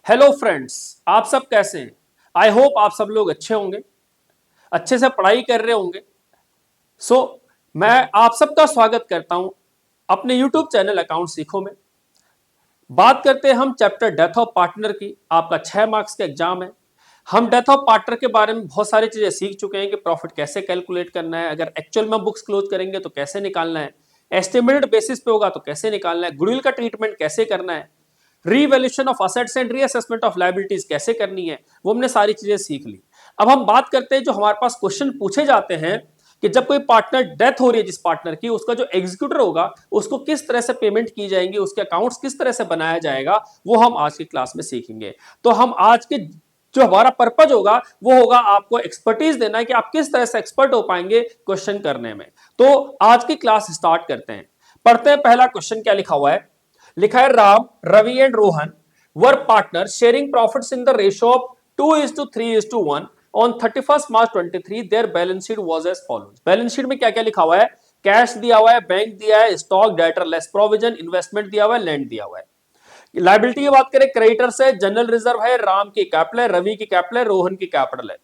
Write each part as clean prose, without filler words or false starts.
Hello friends, आप सब कैसे हैं? आई होप आप सब लोग अच्छे होंगे, अच्छे से पढ़ाई कर रहे होंगे। सो मैं आप सबका स्वागत करता हूं अपने यूट्यूब चैनल अकाउंट सीखो में। बात करते हैं हम चैप्टर डेथ ऑफ पार्टनर की। आपका 6 मार्क्स का एग्जाम है। हम डेथ ऑफ पार्टनर के बारे में बहुत सारी चीजें सीख चुके हैं कि प्रॉफिट कैसे कैलकुलेट करना है, अगर एक्चुअल में बुक्स क्लोज करेंगे तो कैसे निकालना है, एस्टिमेटेड बेसिस पे होगा तो कैसे निकालना है, गुडविल का ट्रीटमेंट कैसे करना है, revaluation of assets and reassessment of liabilities कैसे करनी है, वो हमने सारी चीजें सीख ली। अब हम बात करते हैं जो हमारे पास क्वेश्चन पूछे जाते हैं कि जब कोई पार्टनर डेथ हो रही है, जिस पार्टनर की, उसका जो एग्जीक्यूटर होगा उसको किस तरह से पेमेंट की जाएंगी, उसके अकाउंट्स किस तरह से बनाया जाएगा, वो हम आज की क्लास में सीखेंगे। तो हम आज के जो हमारा पर्पज होगा वो होगा आपको एक्सपर्टीज देना है कि आप किस तरह से एक्सपर्ट हो पाएंगे क्वेश्चन करने में। तो आज की क्लास स्टार्ट करते हैं। पढ़ते हैं पहला क्वेश्चन क्या लिखा हुआ है। लिखा है Ram, Ravi and Rohan were partner sharing profits in the ratio of 2:3:1 on 31st March 23। Their balance sheet was as follows. Balance sheet में क्या क्या लिखा हुआ है? कैश दिया हुआ है, बैंक दिया है, stock, debtor less provision, investment दिया हुआ है, लैंड दिया हुआ है। लाइबिलिटी की बात करें, क्रेडिटर्स है, जनरल रिजर्व है, राम की कैपिटल है, रवि की कैपिटल है, रोहन की कैपिटल है।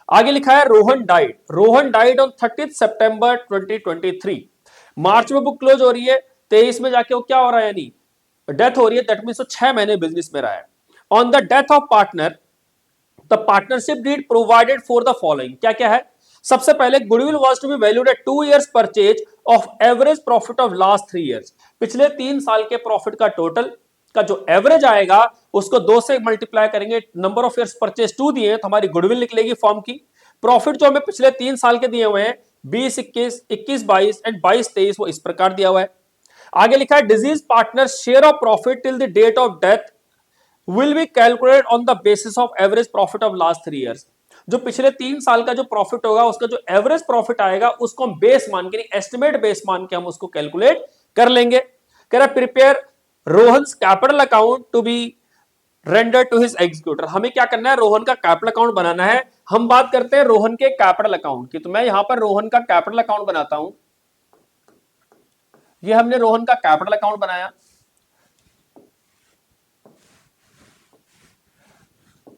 आगे लिखा है Rohan died. Rohan died on 30 सितंबर 2023। मार्च में बुक क्लोज हो रही है, 23 में जाके वो क्या हो रहा है, यानी डेथ हो रही है। दैट मींस वो 6 महीने बिजनेस में रहा है। On the death of partner the partnership deed provided for the following. क्या क्या है? सबसे पहले goodwill was to be valued at 2 years purchase of average profit of last 3 years। पिछले 3 साल के प्रॉफिट का टोटल का जो एवरेज आएगा उसको 2 से मल्टीप्लाई करेंगे। नंबर ऑफ ईयर्स परचेज 2 दिए हैं तो हमारी गुडविल निकलेगी फॉर्म की। प्रॉफिट जो हमें पिछले 3 साल के दिए हुए हैं 20-21, 21-22 एंड 22-23, वो इस प्रकार दिया हुआ है। आगे लिखा है deceased partner share of profit till the date of death will be calculated on the basis of average profit of last 3 years। जो पिछले 3 साल का जो प्रॉफिट होगा उसका जो एवरेज प्रॉफिट आएगा उसको हम बेस मान के, एस्टिमेट बेस मान के हम उसको कैलकुलेट कर लेंगे। कह रहा prepare Rohan's capital account to be render to his executor. हमें क्या करना है? रोहन का कैपिटल अकाउंट बनाना है। हम बात करते हैं रोहन के कैपिटल अकाउंट की, तो मैं यहां पर रोहन का कैपिटल अकाउंट बनाता हूं। ये हमने रोहन का कैपिटल अकाउंट बनाया।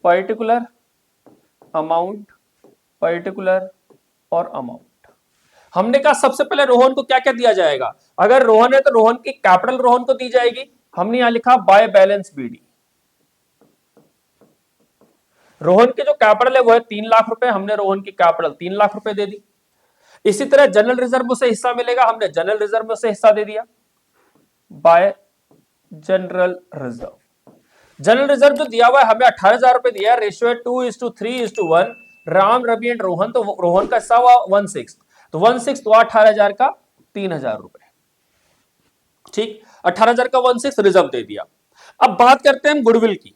पर्टिकुलर अमाउंट, पर्टिकुलर और अमाउंट। हमने कहा सबसे पहले रोहन को क्या क्या दिया जाएगा। अगर रोहन है तो रोहन की कैपिटल रोहन को दी जाएगी। हमने यहां लिखा बाय बैलेंस बीडी। रोहन के जो कैपिटल है वो है 3 लाख रुपए। हमने रोहन की कैपिटल 3 लाख रुपए दे दी। इसी तरह जनरल रिजर्व से हिस्सा मिलेगा, हमने जनरल रिजर्व से हिस्सा दे दिया bye general reserve. General reserve जो दिया हुआ है हमें 18,000 रुपए दिया है। रेशियो है 2:3:1। राम, रवि एंड रोहन, तो रोहन का हिस्सा हुआ 1/6, तो 1/6 हुआ 18,000 का 3,000 रुपए। ठीक, 18,000 का 1/6 रिजर्व दे दिया। अब बात करते हैं हम गुडविल की।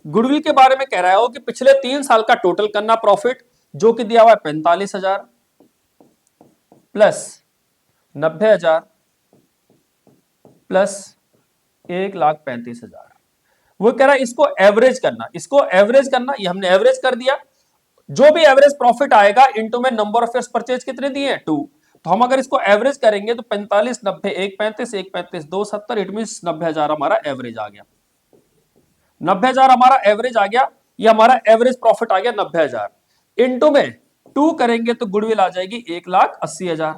गुडविल के बारे में कह रहा है कि पिछले 3 साल का टोटल करना प्रॉफिट, जो कि दिया हुआ है 45,000 प्लस 90,000 प्लस 1,35,000। वो कह रहा है इसको एवरेज करना, इसको एवरेज करना। ये हमने एवरेज कर दिया। जो भी एवरेज प्रॉफिट आएगा इनटू में नंबर ऑफ ईयर्स परचेज कितने दिए हैं 2। तो हम अगर इसको एवरेज करेंगे तो 45, 90, 135, 135, 270, इट मीन 90,000 हमारा एवरेज आ गया। 90,000 हमारा एवरेज आ गया। ये हमारा एवरेज प्रॉफिट आ गया 90,000। इनटू में 2 करेंगे तो गुडविल आ जाएगी 1,80,000।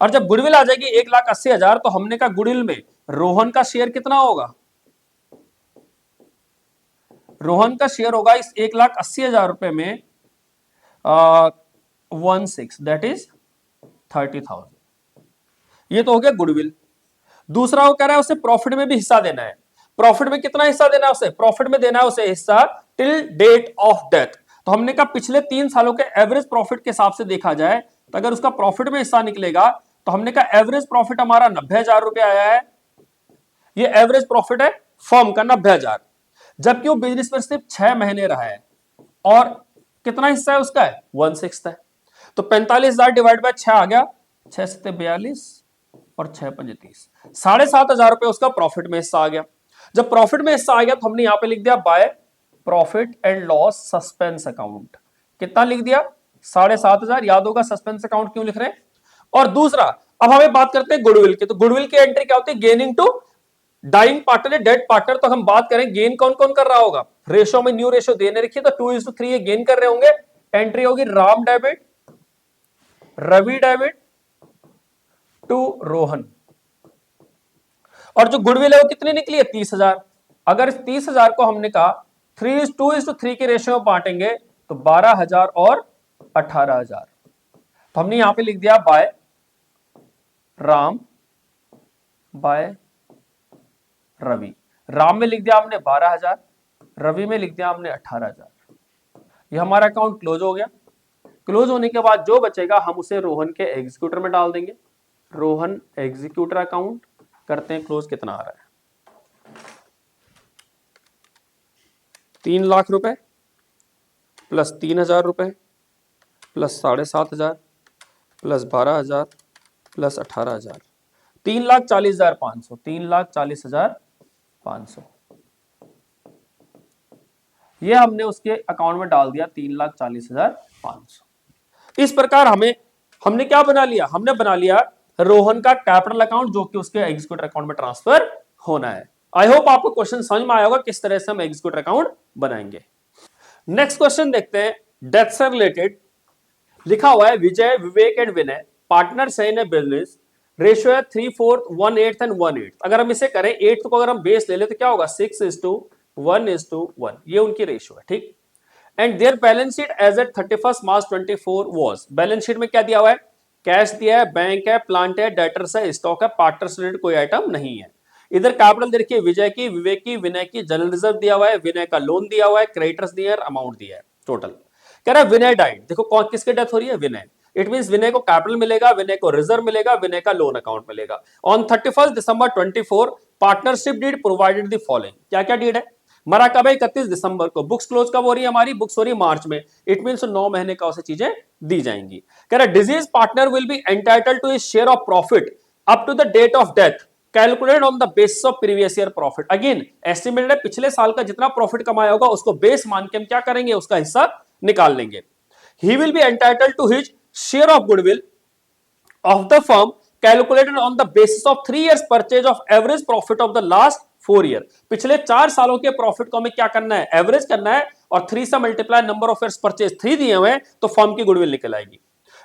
और जब गुडविल आ जाएगी 1,80,000 तो हमने कहा गुडविल में रोहन का शेयर कितना होगा? रोहन का शेयर होगा इस 1,80,000 रुपए में 1/6, दैट इज 30,000। ये तो हो गया गुडविल। दूसरा वो कह रहा है उसे प्रॉफिट में भी हिस्सा देना है। प्रॉफिट में कितना हिस्सा देना है उसे? प्रॉफिट में देना है उसे हिस्सा टिल डेट ऑफ डेथ। तो हमने कहा पिछले 3 सालों के एवरेज प्रॉफिट के हिसाब से देखा जाए तो अगर उसका प्रॉफिट में हिस्सा निकलेगा तो हमने कहा एवरेज प्रॉफिट हमारा 90,000 रुपए आया है। ये एवरेज प्रॉफिट है फर्म का 90,000, जबकि वो बिजनेस में सिर्फ 6 महीने रहा है। और कितना हिस्सा है उसका? है 1/6 है। तो 45,000 डिवाइड बाय 6 आ गया, 6 7 42 और 6 5 30, 7,500 रुपए उसका प्रॉफिट में हिस्सा आ गया। जब प्रॉफिट में हिस्सा आ गया तो हमने यहां पे लिख दिया by profit and loss suspense account. कितना लिख दिया? 7,500। याद होगा सस्पेंस अकाउंट क्यों लिख रहे हैं। और दूसरा, अब हमें बात करते हैं गुडविल की। तो गुडविल की एंट्री क्या होती है? गेनिंग टू डाइंग पार्टनर है, डेड पार्टनर, तो हम बात करें गेन कौन कौन कर रहा होगा, रेशो में न्यू रेशो देने रखिए तो 2:3 ये गेन कर रहे होंगे। एंट्री होगी Ram debit, Ravi debit to Rohan, और जो गुडविल है वो कितनी निकली है 30,000। अगर इस 30,000 को हमने कहा 3:2:3 के रेशियो में बांटेंगे तो 12,000 और 18,000, तो हमने यहां पे लिख दिया बाय राम बाय रवि। राम में लिख दिया हमने 12,000, रवि में लिख दिया हमने 18,000। ये हमारा अकाउंट क्लोज हो गया। क्लोज होने के बाद जो बचेगा हम उसे रोहन के एग्जीक्यूटर में डाल देंगे। रोहन एग्जीक्यूटर अकाउंट करते हैं क्लोज, कितना आ रहा है 3 लाख रुपए प्लस 3,000 रुपए प्लस 7,500 प्लस 12,000 प्लस 18,000, 3,40,500, 3,40,500। ये हमने उसके अकाउंट में डाल दिया 3,40,500। इस प्रकार हमने क्या बना लिया, हमने बना लिया रोहन का कैपिटल अकाउंट जो कि उसके एग्जीक्यूटर अकाउंट में ट्रांसफर होना है। आई होप आपको क्वेश्चन समझ में आया होगा किस तरह से हम एग्जीक्यूटर अकाउंट बनाएंगे। नेक्स्ट क्वेश्चन देखते हैं, डेथ से रिलेटेड। लिखा हुआ है विजय, विवेक एंड विनय पार्टनर्स है इन ए बिजनेस, रेशियो है 3/4, 1/8 एंड 1/8। अगर हम इसे करें 8 को अगर हम बेस ले ले तो क्या होगा 6:1:1, ये उनकी रेशियो है, ठीक। And their balance sheet as at 31 March 24 was, balance sheet में क्या दिया हुआ है, कैश दिया है, बैंक है, प्लांट है, डेटर्स है, स्टॉक है, पार्टनर्स रिलेटेड कोई आइटम नहीं है। इधर कैपिटल देखिए विजय की, विवेक की, विनय की, जनरल रिजर्व दिया हुआ है, विनय का लोन दिया हुआ है, क्रेडिटर्स दिया है, अमाउंट दिया है टोटल। कह रहा है विनय डाइड, देखो कौन किसकी डेथ हो रही है, विनय। इट मींस विनय को कैपिटल मिलेगा, विनय को रिजर्व मिलेगा, विनय का लोन अकाउंट मिलेगा। On 31 December 24 partnership deed provided the following, क्या क्या डीड है, मरा कब है 31 दिसंबर को, बुक्स क्लोज कब हो रही है हमारी, बुक्स हो रही है मार्च में, इट मींस 9 महीने का उसे चीजें दी जाएंगी। कह रहा है deceased partner will be entitled to his share of profit up to the date of death calculated on the basis of previous year profit. Again estimated है पिछले साल का जितना प्रॉफिट कमाया होगा उसको बेस मान के हम क्या करेंगे, उसका हिस्सा निकाल लेंगे। He will be entitled to his share of goodwill of the firm calculated on the basis of 3 years purchase of average profit of the last 4 year। पिछले 4 सालों के प्रॉफिट को हमें क्या करना है, एवरेज करना है, और 3 से multiply number of years purchase 3 दिए हुए तो फर्म की गुडविल निकल आएगी।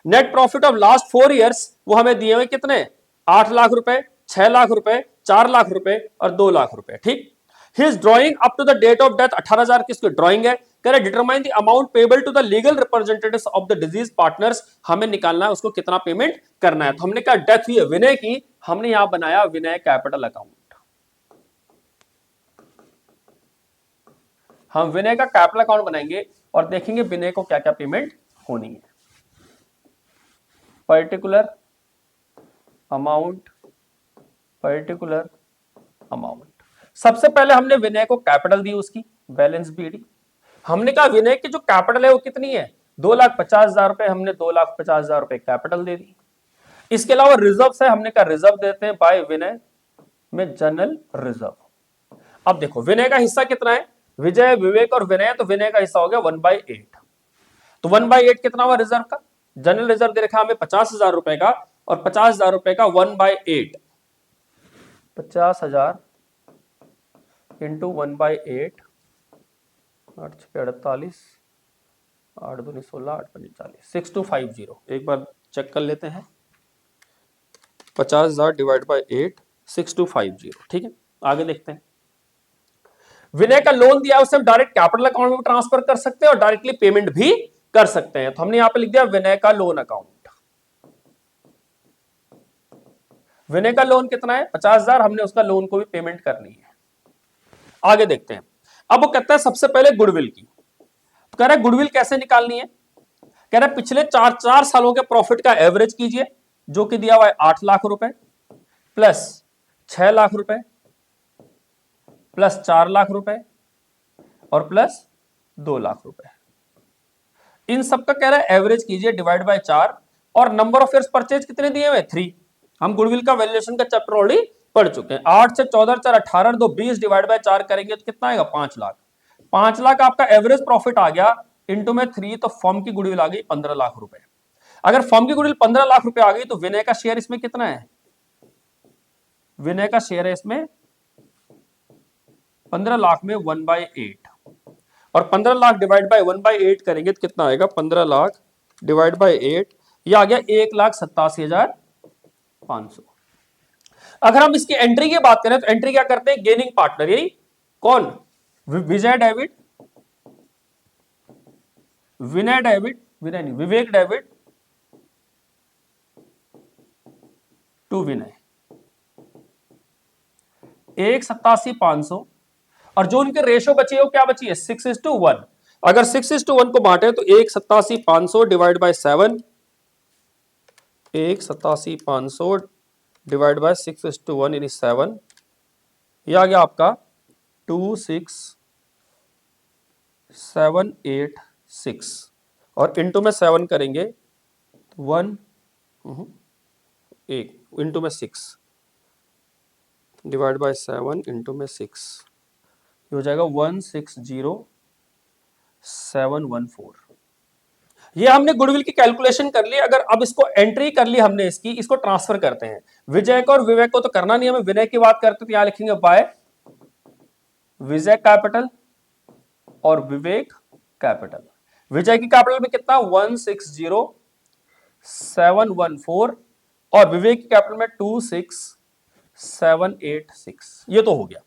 Net profit of last 4 years वो हमें दिए हुए कितने, 8 लाख रुपए, 6 लाख रुपए, 4 लाख रुपए और 2 लाख रुपए, ठीक। His drawing up to the date of death 18,000 किसकी ड्राइंग है। कह रहे determine the amount payable to the legal representatives of the deceased partners, हमें निकालना है उसको कितना पेमेंट करना है। तो हमने कहा डेथ हुई है विनय की, हमने यहां बनाया विनय कैपिटल अकाउंट। हम विनय का कैपिटल अकाउंट बनाएंगे और देखेंगे विनय को क्या क्या पेमेंट होनी है। पर्टिकुलर अमाउंट, पर्टिकुलर अमाउंट, सबसे पहले हमने विनय को कैपिटल दी उसकी बैलेंस बीडी। हमने कहा विनय की जो कैपिटल है वो कितनी है 2,50,000 रुपए, हमने 2,50,000 रुपए कैपिटल दे दी। इसके अलावा रिजर्व है, हमने कहा रिजर्व देते हैं बाय विनय में जनरल रिजर्व। अब देखो विनय का हिस्सा कितना है, विजय, विवेक और विनय, तो विनय का हिस्सा हो गया 1/8। तो 1/8 कितना हुआ रिजर्व का, जनरल रिजर्व दे रखा हमें 50,000 रुपए का, और 50,000 रुपए का 1/8, 50,000 इंटू 1/8, 8×6=48, 8×2=16, 8×5=40, 6250। एक बार चेक कर लेते हैं, 50,000 डिवाइड बाई 8, 6250, ठीक है। आगे देखते हैं, विनय का लोन दिया उसे हम डायरेक्ट कैपिटल अकाउंट में ट्रांसफर कर सकते हैं और डायरेक्टली पेमेंट भी कर सकते हैं। तो हमने यहां पे लिख दिया विनय का लोन अकाउंट। विनय का लोन कितना है 50,000, हमने उसका लोन को भी पेमेंट करनी है। आगे देखते हैं, अब वो कहता है सबसे पहले गुडविल की, तो कह रहा है गुडविल कैसे निकालनी है। कह रहा है पिछले 4 सालों के प्रॉफिट का एवरेज कीजिए, जो कि दिया हुआ है 8 लाख रुपए प्लस 6 लाख रुपए प्लस 4 लाख रुपए और प्लस 2 लाख रुपए। इन सबका कह रहा है एवरेज कीजिए डिवाइड बाय 4, और नंबर ऑफ इयर्स परचेज कितने दिए हुए 3। हम गुडविल का वैल्यूएशन का चैप्टर ऑलरेडी पढ़ चुके हैं। 8 से 14, 4 18, 2 20 डिवाइड बाय 4 करेंगे तो कितना आएगा 5 लाख। 5 लाख आपका एवरेज प्रॉफिट आ गया, इंटू में 3, तो फर्म की गुडविल आ गई 15 लाख रुपए। अगर फर्म की गुडविल 15 लाख रुपए आ गई तो विनय का शेयर इसमें कितना है, विनय का शेयर है इसमें 15 लाख में 1/8, और 15 लाख डिवाइड बाय 1/8 करेंगे तो कितना आएगा, 15 लाख डिवाइड बाय 8, ये आ गया 1,87,500। अगर हम इसकी एंट्री की बात करें तो एंट्री क्या करते हैं, गेनिंग पार्टनर, यही कौन, विजय डेविड, विनय डेविड, विनय नहीं, विवेक डेविड टू विनय, 1,87,500। और जो उनके रेशो बची है वो क्या बची है, 6:1। अगर 6:1 को बांटे तो 1,87,500 डिवाइड बाय 7, 1,87,500 डिवाइड बाय 6:1 यानी 7, ये आ गया आपका 26,786, और इंटू में 7 करेंगे तो 1 एक इंटू में 6 डिवाइड बाय 7 इंटू में 6, ये हो जाएगा 160,714। ये हमने गुडविल की कैलकुलेशन कर ली। अगर अब इसको एंट्री कर ली हमने इसकी, इसको ट्रांसफर करते हैं। विजय को और विवेक को तो करना नहीं, हमें विनय की बात करते तो यहां लिखेंगे बाय विजय कैपिटल और विवेक कैपिटल। विजय की कैपिटल में कितना 160,714 और विवेक की कैपिटल में 26,786। ये तो हो गया।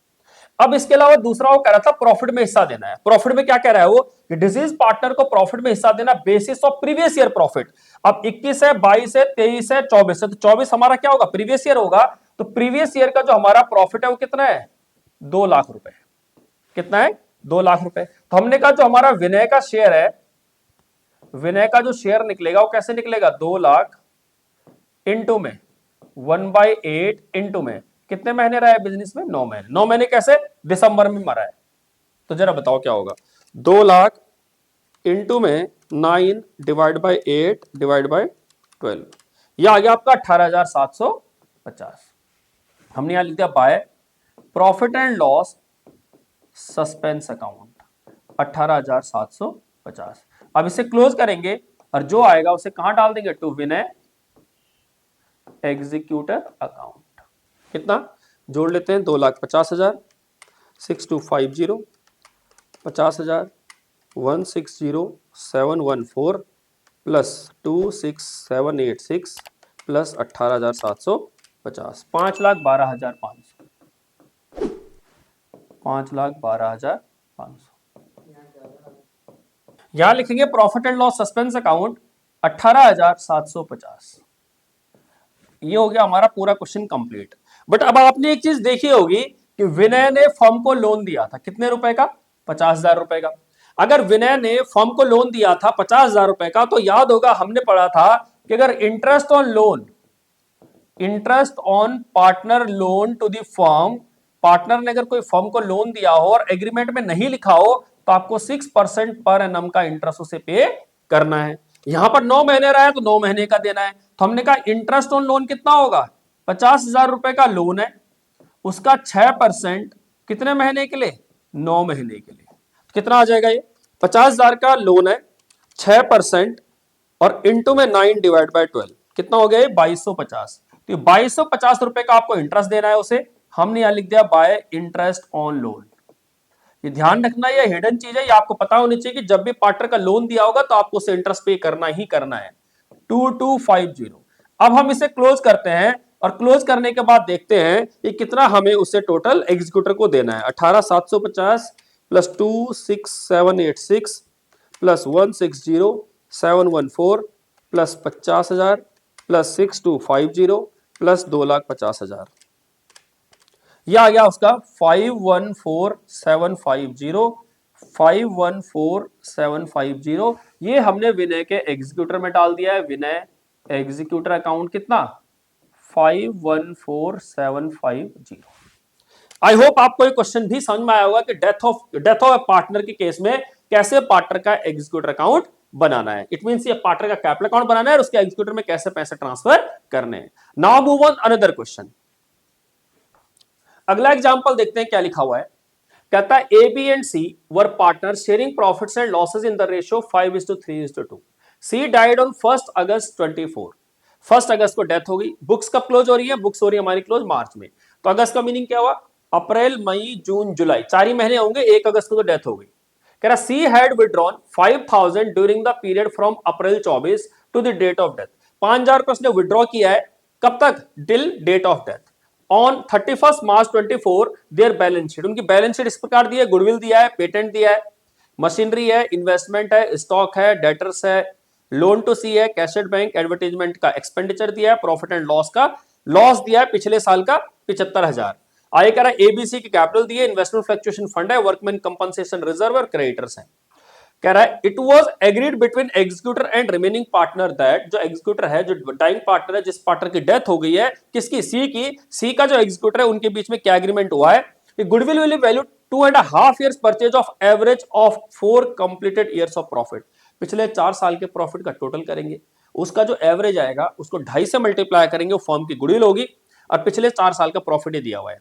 अब इसके अलावा दूसरा वो कह रहा था प्रॉफिट में हिस्सा देना है। प्रॉफिट में क्या कह रहा है वो कि डिजीज पार्टनर को प्रॉफिट में हिस्सा देना basis of previous year profit. अब 21 है, 22 है, 23 है, 24 है, तो 24 हमारा क्या होगा, प्रीवियस ईयर होगा। तो प्रीवियस ईयर का जो हमारा प्रॉफिट है वो कितना है, 2 लाख रुपए। कितना है, 2 लाख रुपए। तो हमने कहा जो हमारा विनय का शेयर है, विनय का जो शेयर निकलेगा वो कैसे निकलेगा, 2 लाख इंटू में 1/8 इंटू में कितने महीने रहा है बिजनेस में, 9 महीने। 9 महीने कैसे, दिसंबर में मरा है। तो जरा बताओ क्या होगा, 2 लाख इंटू में 9 डिवाइड बाय 8 डिवाइड बाय 12, यह आ गया आपका 18,750। हमने यहां लिख दिया by profit and loss suspense account 18,750। अब इसे क्लोज करेंगे और जो आएगा उसे कहां डाल देंगे, टू विनय एग्जीक्यूटर अकाउंट। कितना जोड़ लेते हैं, 2,50,000, 6250, 50,000, 160,714 प्लस 26,786 प्लस 18,750, 5,12,500, 5,12,500। यहां लिखेंगे profit and loss suspense account 18,750। ये हो गया हमारा पूरा क्वेश्चन कंप्लीट। बट अब आपने एक चीज देखी होगी कि विनय ने फर्म को लोन दिया था कितने रुपए का, 50,000 रुपए का। अगर विनय ने फर्म को लोन दिया था 50,000 रुपए का, तो याद होगा हमने पढ़ा था कि अगर interest on loan, interest on partner loan to the firm, partner ने अगर कोई फर्म को लोन दिया हो और एग्रीमेंट में नहीं लिखा हो तो आपको 6% पर एनम का इंटरेस्ट उसे पे करना है। यहां पर 9 महीने रहा है तो 9 महीने का देना है। तो हमने कहा इंटरेस्ट ऑन लोन कितना होगा, 50,000 रुपए का लोन है, उसका 6% कितने महीने के लिए, 9 महीने के लिए। कितना आ जाएगा ये, 50,000 का लोन है, 6% और इंटू में 9 डिवाइड बाय 12, कितना हो गया ये 2250। तो 2250 रुपए का आपको इंटरेस्ट देना है उसे। हमने यहां लिख दिया बाय इंटरेस्ट ऑन लोन। ये ध्यान रखना, ये हिडन चीज है, ये आपको पता होनी चाहिए कि जब भी पार्टनर का लोन दिया होगा तो आपको उसे इंटरेस्ट पे करना ही करना है। 2250। अब हम इसे क्लोज करते हैं और क्लोज करने के बाद देखते हैं ये कितना हमें उसे टोटल एग्जीक्यूटर को देना है। 18,750 plus 26,786 plus 160,714 plus 50,000 plus 6250 plus 2,50,000, यह आ गया उसका 514750, 514750। ये हमने विनय के एग्जीक्यूटर में डाल दिया है। विनय एग्जीक्यूटर अकाउंट कितना, 514750। आई होप आपको ये क्वेश्चन भी समझ में आया होगा कि डेथ ऑफ पार्टनर के केस में कैसे पार्टनर का एग्जीक्यूटर अकाउंट बनाना है। इट मींस ये पार्टनर का कैपिटल अकाउंट बनाना है और उसके एग्जीक्यूटर में कैसे पैसे ट्रांसफर करने हैं। Now move on another question. अगला एग्जांपल देखते हैं क्या लिखा हुआ है। कहता है A B and C were partner sharing profits and losses in the ratio 5:3:2। C died on 1 August 24। 1 अगस्त को डेथ हो गई। बुक्स कब क्लोज हो रही है, बुक्स हो रही है हमारी क्लोज मार्च में। तो अगस्त का मीनिंग क्या हुआ, अप्रैल मई जून जुलाई 4 ही महीने होंगे, 1 अगस्त को तो डेथ हो गई। कह रहा C had withdrawn 5,000 during the period from April 24 to the date of death. 5,000 रुपए उसने विड्रॉ किया है, कब तक? Till date of death. On 31 March 24 their balance sheet, उनकी बैलेंस शीट इस प्रकार दी है, गुडविल दिया है, पेटेंट दिया है, मशीनरी है, इन्वेस्टमेंट है, स्टॉक है, डेटर्स है, लोन टू सी है, कैशेड बैंक, एडवर्टाइजमेंट का एक्सपेंडिचर दिया है, प्रॉफिट एंड लॉस का लॉस दिया है पिछले साल का 75,000। आगे कह रहा है एबीसी की कैपिटल दी है, इन्वेस्टमेंट फ्लक्चुएशन फंड है, वर्कमैन कंपनसेशन रिजर्व और क्रेडिटर्स है। कह रहा है it was agreed between executor and remaining partner that, जो एग्जीक्यूटर है, जो डाइंग पार्टनर है, जिस पार्टनर की डेथ हो गई है, किसकी? सी की। सी का जो एग्जीक्यूटर है उनके बीच में क्या एग्रीमेंट हुआ है? Goodwill will be value 2.5 years purchase of average of 4 completed years of profit. पिछले 4 साल के प्रॉफिट का टोटल करेंगे, उसका जो एवरेज आएगा उसको 2.5 से मल्टीप्लाई करेंगे, वो फर्म की गुडविल होगी, और पिछले 4 साल का प्रॉफिट ही दिया हुआ है,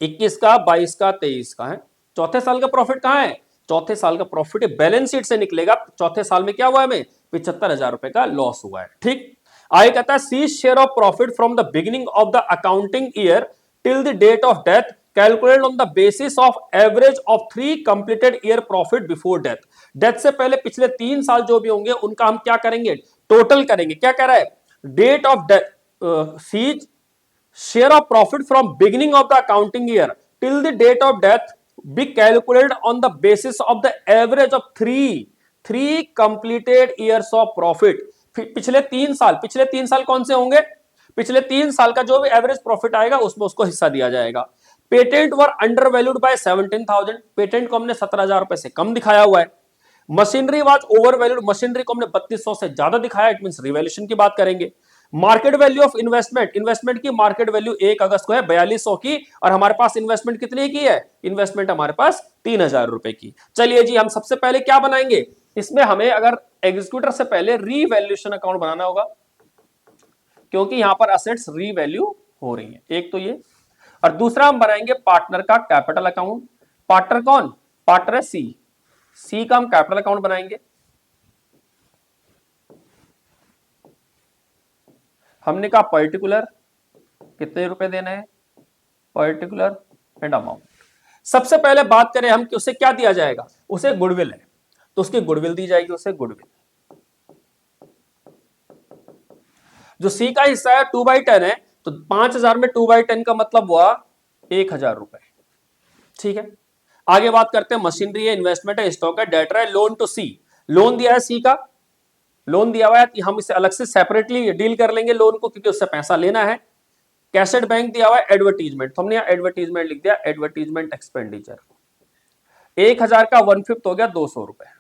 21 का, 22 का, 23 का है। चौथे साल का प्रॉफिट कहां है? चौथे साल का प्रॉफिट बैलेंस शीट से निकलेगा। चौथे साल में क्या हुआ है? हमें 75,000 रुपए का लॉस हुआ है। ठीक, आगे कहता है C share of profit from the beginning of the accounting year till the date of death calculated on the basis of average of 3 completed year profit before death. Death से पहले पिछले 3 साल जो भी होंगे उनका हम क्या करेंगे? टोटल करेंगे। क्या कह रहा है? Date of death C share of profit from beginning of the accounting year till the date of death be calculated on the basis of the average of three completed years of profit। पिछले 3 साल कौन से होंगे? पिछले 3 साल का जो भी एवरेज प्रॉफिट आएगा उसमें उसको हिस्सा दिया जाएगा। पेटेंट वर अंडर वैल्यूड बाय 17,000, पेटेंट को हमने 17,000 रुपए से कम दिखाया हुआ है। Machinery was over valued, machinery को हमने 3200 से ज्यादा दिखाया, इट मींस रिवैल्यूएशन की बात करेंगे। Market value of investment, investment की मार्केट वैल्यू 1 अगस्त को है 4200 की, और हमारे पास इन्वेस्टमेंट कितने की है? इन्वेस्टमेंट हमारे पास 3,000 रुपए की। चलिए जी, हम सबसे पहले क्या बनाएंगे इसमें? हमें अगर एग्जीक्यूटर से पहले रीवैल्यूएशन अकाउंट बनाना होगा, क्योंकि यहां पर असेट्स रीवैल्यू हो रही है। एक तो ये, और दूसरा हम बनाएंगे पार्टनर का कैपिटल अकाउंट। पार्टनर कौन? पार्टनर है सी, सी का हम कैपिटल अकाउंट बनाएंगे। हमने कहा पर्टिकुलर कितने रुपए देने हैं, पर्टिकुलर एंड अमाउंट। सबसे पहले बात करें हम कि उसे क्या दिया जाएगा? उसे गुडविल है, तो उसकी गुडविल दी जाएगी, उसे गुडविल। जो सी का हिस्सा है 2/10 है, तो 5,000 में 2/10 का मतलब हुआ 1,000 रुपए। ठीक है, आगे बात करते हैं मशीनरी है, इन्वेस्टमेंट है, स्टॉक है, डेटर है, लोन टू सी, लोन दिया है सी का, लोन दिया हुआ है, हम इसे अलग से सेपरेटली डील कर लेंगे लोन को, क्योंकि उससे पैसा लेना है। कैशेड बैंक दिया हुआ है, एडवर्टीजमेंट, तो हमने यहां एडवर्टीजमेंट लिख दिया, एडवर्टीजमेंट एक्सपेंडिचर। 1,000 का 1/5 हो गया 200 रुपए।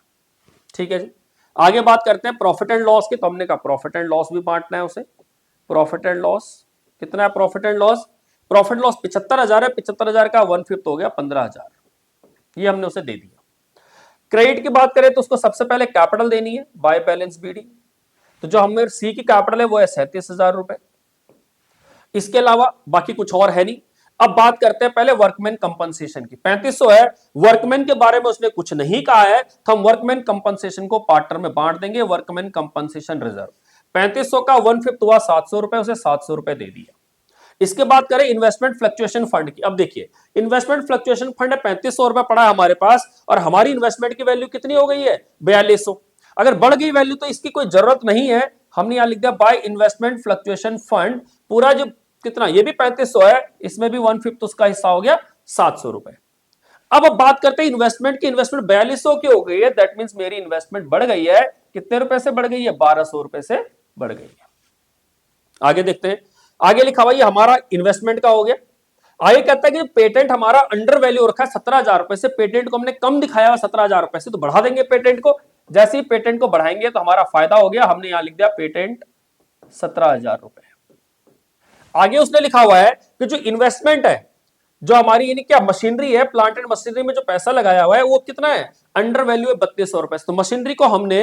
ठीक है जी, आगे बात करते हैं प्रॉफिट एंड लॉस की, तो हमने कहा प्रॉफिट एंड लॉस भी बांटना है उसे। प्रॉफिट एंड लॉस कितना है? Profit and loss, profit loss 75,000 है, 75,000 का 1/5 हो गया 15,000, ये हमने उसे दे दिया। क्रेडिट की बात करें तो उसको सबसे पहले कैपिटल देनी है बाय बैलेंस बीडी, तो जो हमें सी की कैपिटल है वो है 37,000 रुपए। इसके अलावा बाकी कुछ और है नहीं। अब बात करते हैं पहले वर्कमैन कंपनसेशन की। 3500 है, वर्कमैन के बारे में उसने कुछ नहीं कहा है, तो हम वर्कमैन कंपनसेशन को पार्टनर में बांट देंगे। वर्कमैन कंपनसेशन रिजर्व 3500 का 1/5 हुआ 700 रुपए, उसे 700 रुपए दे दिया। इसके बाद करें इन्वेस्टमेंट फ्लक्चुएशन फंड की। अब देखिए, इन्वेस्टमेंट फ्लक्चुएशन फंड है 3500 रुपए पड़ा है हमारे पास, और हमारी इन्वेस्टमेंट की वैल्यू कितनी हो गई है? 4200। अगर बढ़ गई वैल्यू तो इसकी कोई जरूरत नहीं है, हमने यहां लिख दिया बाय इन्वेस्टमेंट फ्लक्चुएशन फंड। पूरा जो कितना, ये भी 3500 है, इसमें भी 1/5 उसका हिस्सा हो गया 700 रुपए। अब बात करते हैं इन्वेस्टमेंट की। इन्वेस्टमेंट 4200 की हो गई है, दैट मींस मेरी इन्वेस्टमेंट बढ़ गई है। कितने रुपए से बढ़ गई है? 1200 रुपए से बढ़ गई है। आगे देखते हैं, आगे लिखा हुआ ये हमारा इन्वेस्टमेंट का हो गया। आगे कहता है कि पेटेंट हमारा अंडर वैल्यू रखा है 17,000 रुपए से, पेटेंट को हमने कम दिखाया हुआ 17,000 रुपए से, तो बढ़ा देंगे पेटेंट को। जैसे ही पेटेंट को बढ़ाएंगे तो हमारा फायदा हो गया, हमने यहां लिख दिया पेटेंट 17,000 रुपए। आगे उसने लिखा हुआ है कि जो इन्वेस्टमेंट है, जो हमारी यानी क्या मशीनरी है, प्लांट एंड मशीनरी में जो पैसा लगाया हुआ है वो कितना है? अंडर वैल्यू है 3200 रुपए। तो मशीनरी को हमने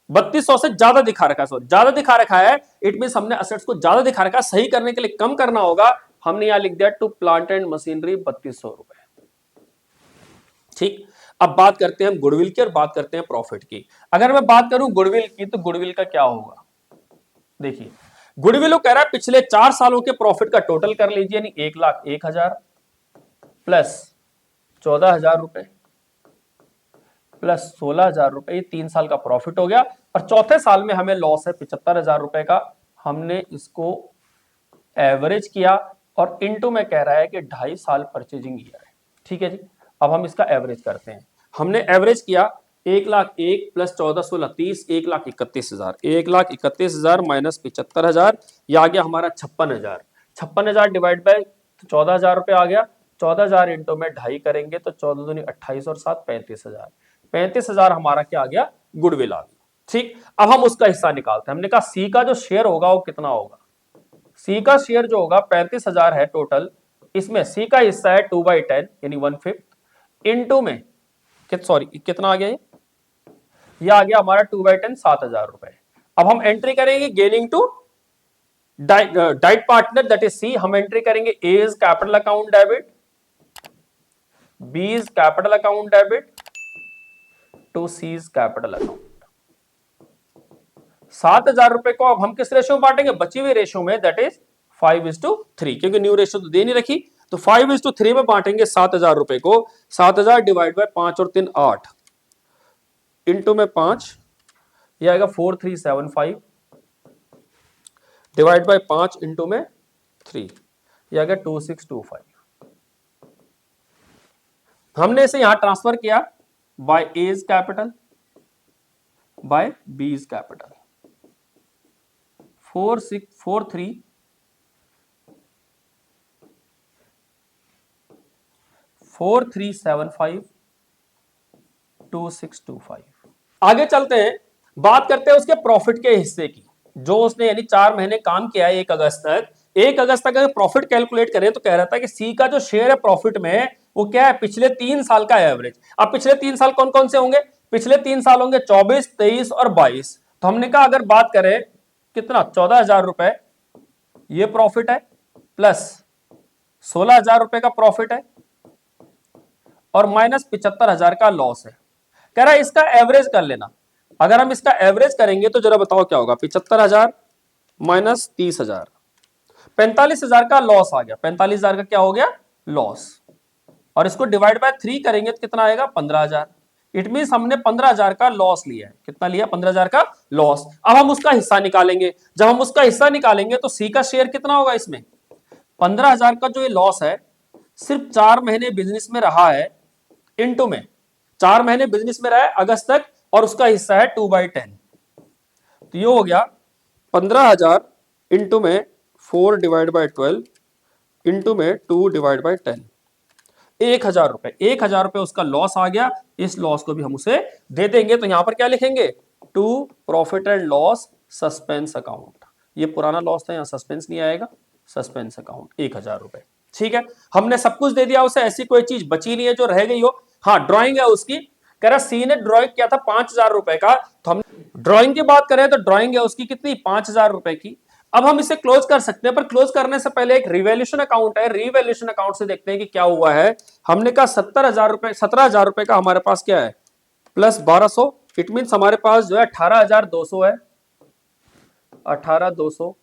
3200 से ज्यादा दिखा रखा है, सॉरी ज्यादा दिखा रखा है, इट मीन हमने असेट्स को ज्यादा दिखा रखा है। सही करने के लिए कम करना होगा, हमने यहां लिख दिया टू प्लांट एंड मशीनरी 3200 रुपए। ठीक, अब बात करते हैं हम गुडविल की और बात करते हैं प्रॉफिट की। अगर मैं बात करूं गुडविल की, तो गुडविल का क्या होगा? देखिए, गुडविल कह रहा है पिछले 4 सालों के प्रॉफिट का टोटल कर लीजिए, यानी 1,01,000 प्लस 14,000 रुपए प्लस 16,000 रुपए, ये 3 साल का प्रॉफिट हो गया। और चौथे साल में हमें लॉस है 75,000 रुपए का। हमने इसको एवरेज किया और इनटू में कह रहा है कि 2.5 साल परचेजिंग ईयर है। ठीक है जी, अब हम इसका एवरेज करते हैं। हमने एवरेज किया 1,01,000 प्लस 14, 16, 30, 1,31,000। 1,31,000 माइनस 75,000, यह आ गया हमारा 56,000। 56,000 डिवाइड बाय 14,000 रुपए आ गया। 14,000 इंटू में 2.5 करेंगे तो 14 दूनी 28 और 7 35,000। 35,000 हमारा क्या आ गया, गुडविल आ गया। ठीक, अब हम उसका हिस्सा निकालते हैं। हमने कहा सी का जो शेयर होगा वो कितना होगा। सी का शेयर जो होगा 35,000 है टोटल, इसमें सी का हिस्सा है 2/10 यानी 1/5 इनटू में सॉरी कितना आ गया, ये आ गया हमारा 2/10 7,000 रुपए। अब हम एंट्री करेंगे gaining to diet partner that is C. हम एंट्री करेंगे A is capital account debit, B is capital account debit to C is capital account. 7,000 रुपए को अब हम किस रेशियो में बांटेंगे, बची हुई रेशियो में, दैट इज 5:3, क्योंकि न्यू रेशियो तो दे नहीं रखी, तो 5:3 में बांटेंगे 7,000 रुपए को। 7,000 डिवाइड बाय 5 और 3 8 इंटू में 5, यह आएगा 4,375 डिवाइड बाय 5 इंटू में 3, यह आएगा 2,625। हमने इसे यहां ट्रांसफर किया by A is capital by B is capital. 4,375 2,625। आगे चलते हैं, बात करते हैं उसके प्रॉफिट के हिस्से की, जो उसने यानी 4 महीने काम किया है 1 अगस्त तक। 1 अगस्त तक अगर प्रॉफिट कैलकुलेट करें तो कह रहा था कि सी का जो शेयर है प्रॉफिट में वो क्या है, पिछले 3 साल का एवरेज। अब पिछले 3 साल कौन कौन से होंगे, पिछले 3 साल होंगे 24, 23 और 22। तो हमने कहा अगर बात करें कितना, 14,000 रुपए ये प्रॉफिट है प्लस 16,000 रुपए का प्रॉफिट है और माइनस 75,000 का लॉस है। कह रहा है इसका एवरेज कर लेना। अगर हम इसका एवरेज करेंगे तो जरा बताओ क्या होगा, 75,000 माइनस 30,000, 45,000 का लॉस आ गया। 45,000 का क्या हो गया, लॉस। और इसको डिवाइड बाय 3 करेंगे तो कितना आएगा, 15,000। इट मीन हमने 15,000 का लॉस लिया है। कितना लिया, 15,000 का लॉस। अब हम उसका हिस्सा निकालेंगे। जब हम उसका हिस्सा निकालेंगे तो सी का शेयर कितना होगा इसमें, 15,000 का जो ये लॉस है सिर्फ 4 महीने बिजनेस में रहा है, इनटू में 4 महीने बिजनेस में रहा है अगस्त तक, और उसका हिस्सा है 2/10। तो ये हो गया 15,000 इंटू में 4 डिवाइड बाय 12 इंटू में 2 डिवाइड बाय 10, 1,000 रुपए। 1,000 रुपए उसका लॉस आ गया। इस लॉस को भी हम उसे दे देंगे। तो यहां पर क्या लिखेंगे, to profit and loss suspense account. ये पुराना लॉस था, यहां सस्पेंस नहीं आएगा, सस्पेंस अकाउंट 1,000 रुपए। ठीक है, हमने सब कुछ दे दिया उसे, ऐसी कोई चीज बची नहीं है जो रह गई हो। हाँ, ड्राइंग है उसकी। कह रहा सी ने ड्राइंग किया था 5,000 रुपए का, तो हम ड्राइंग की बात करें तो ड्राइंग है उसकी कितनी, 5,000 रुपए की। अब हम इसे क्लोज कर सकते हैं, पर क्लोज करने से पहले एक रिवैल्यूएशन अकाउंट है, रिवैल्यूएशन अकाउंट से देखते हैं कि क्या हुआ है। हमने कहा 17,000 रुपए, 17,000 रुपए का हमारे पास क्या है, प्लस 1,200। इट मीन हमारे पास जो है 18,200 है, 18,200।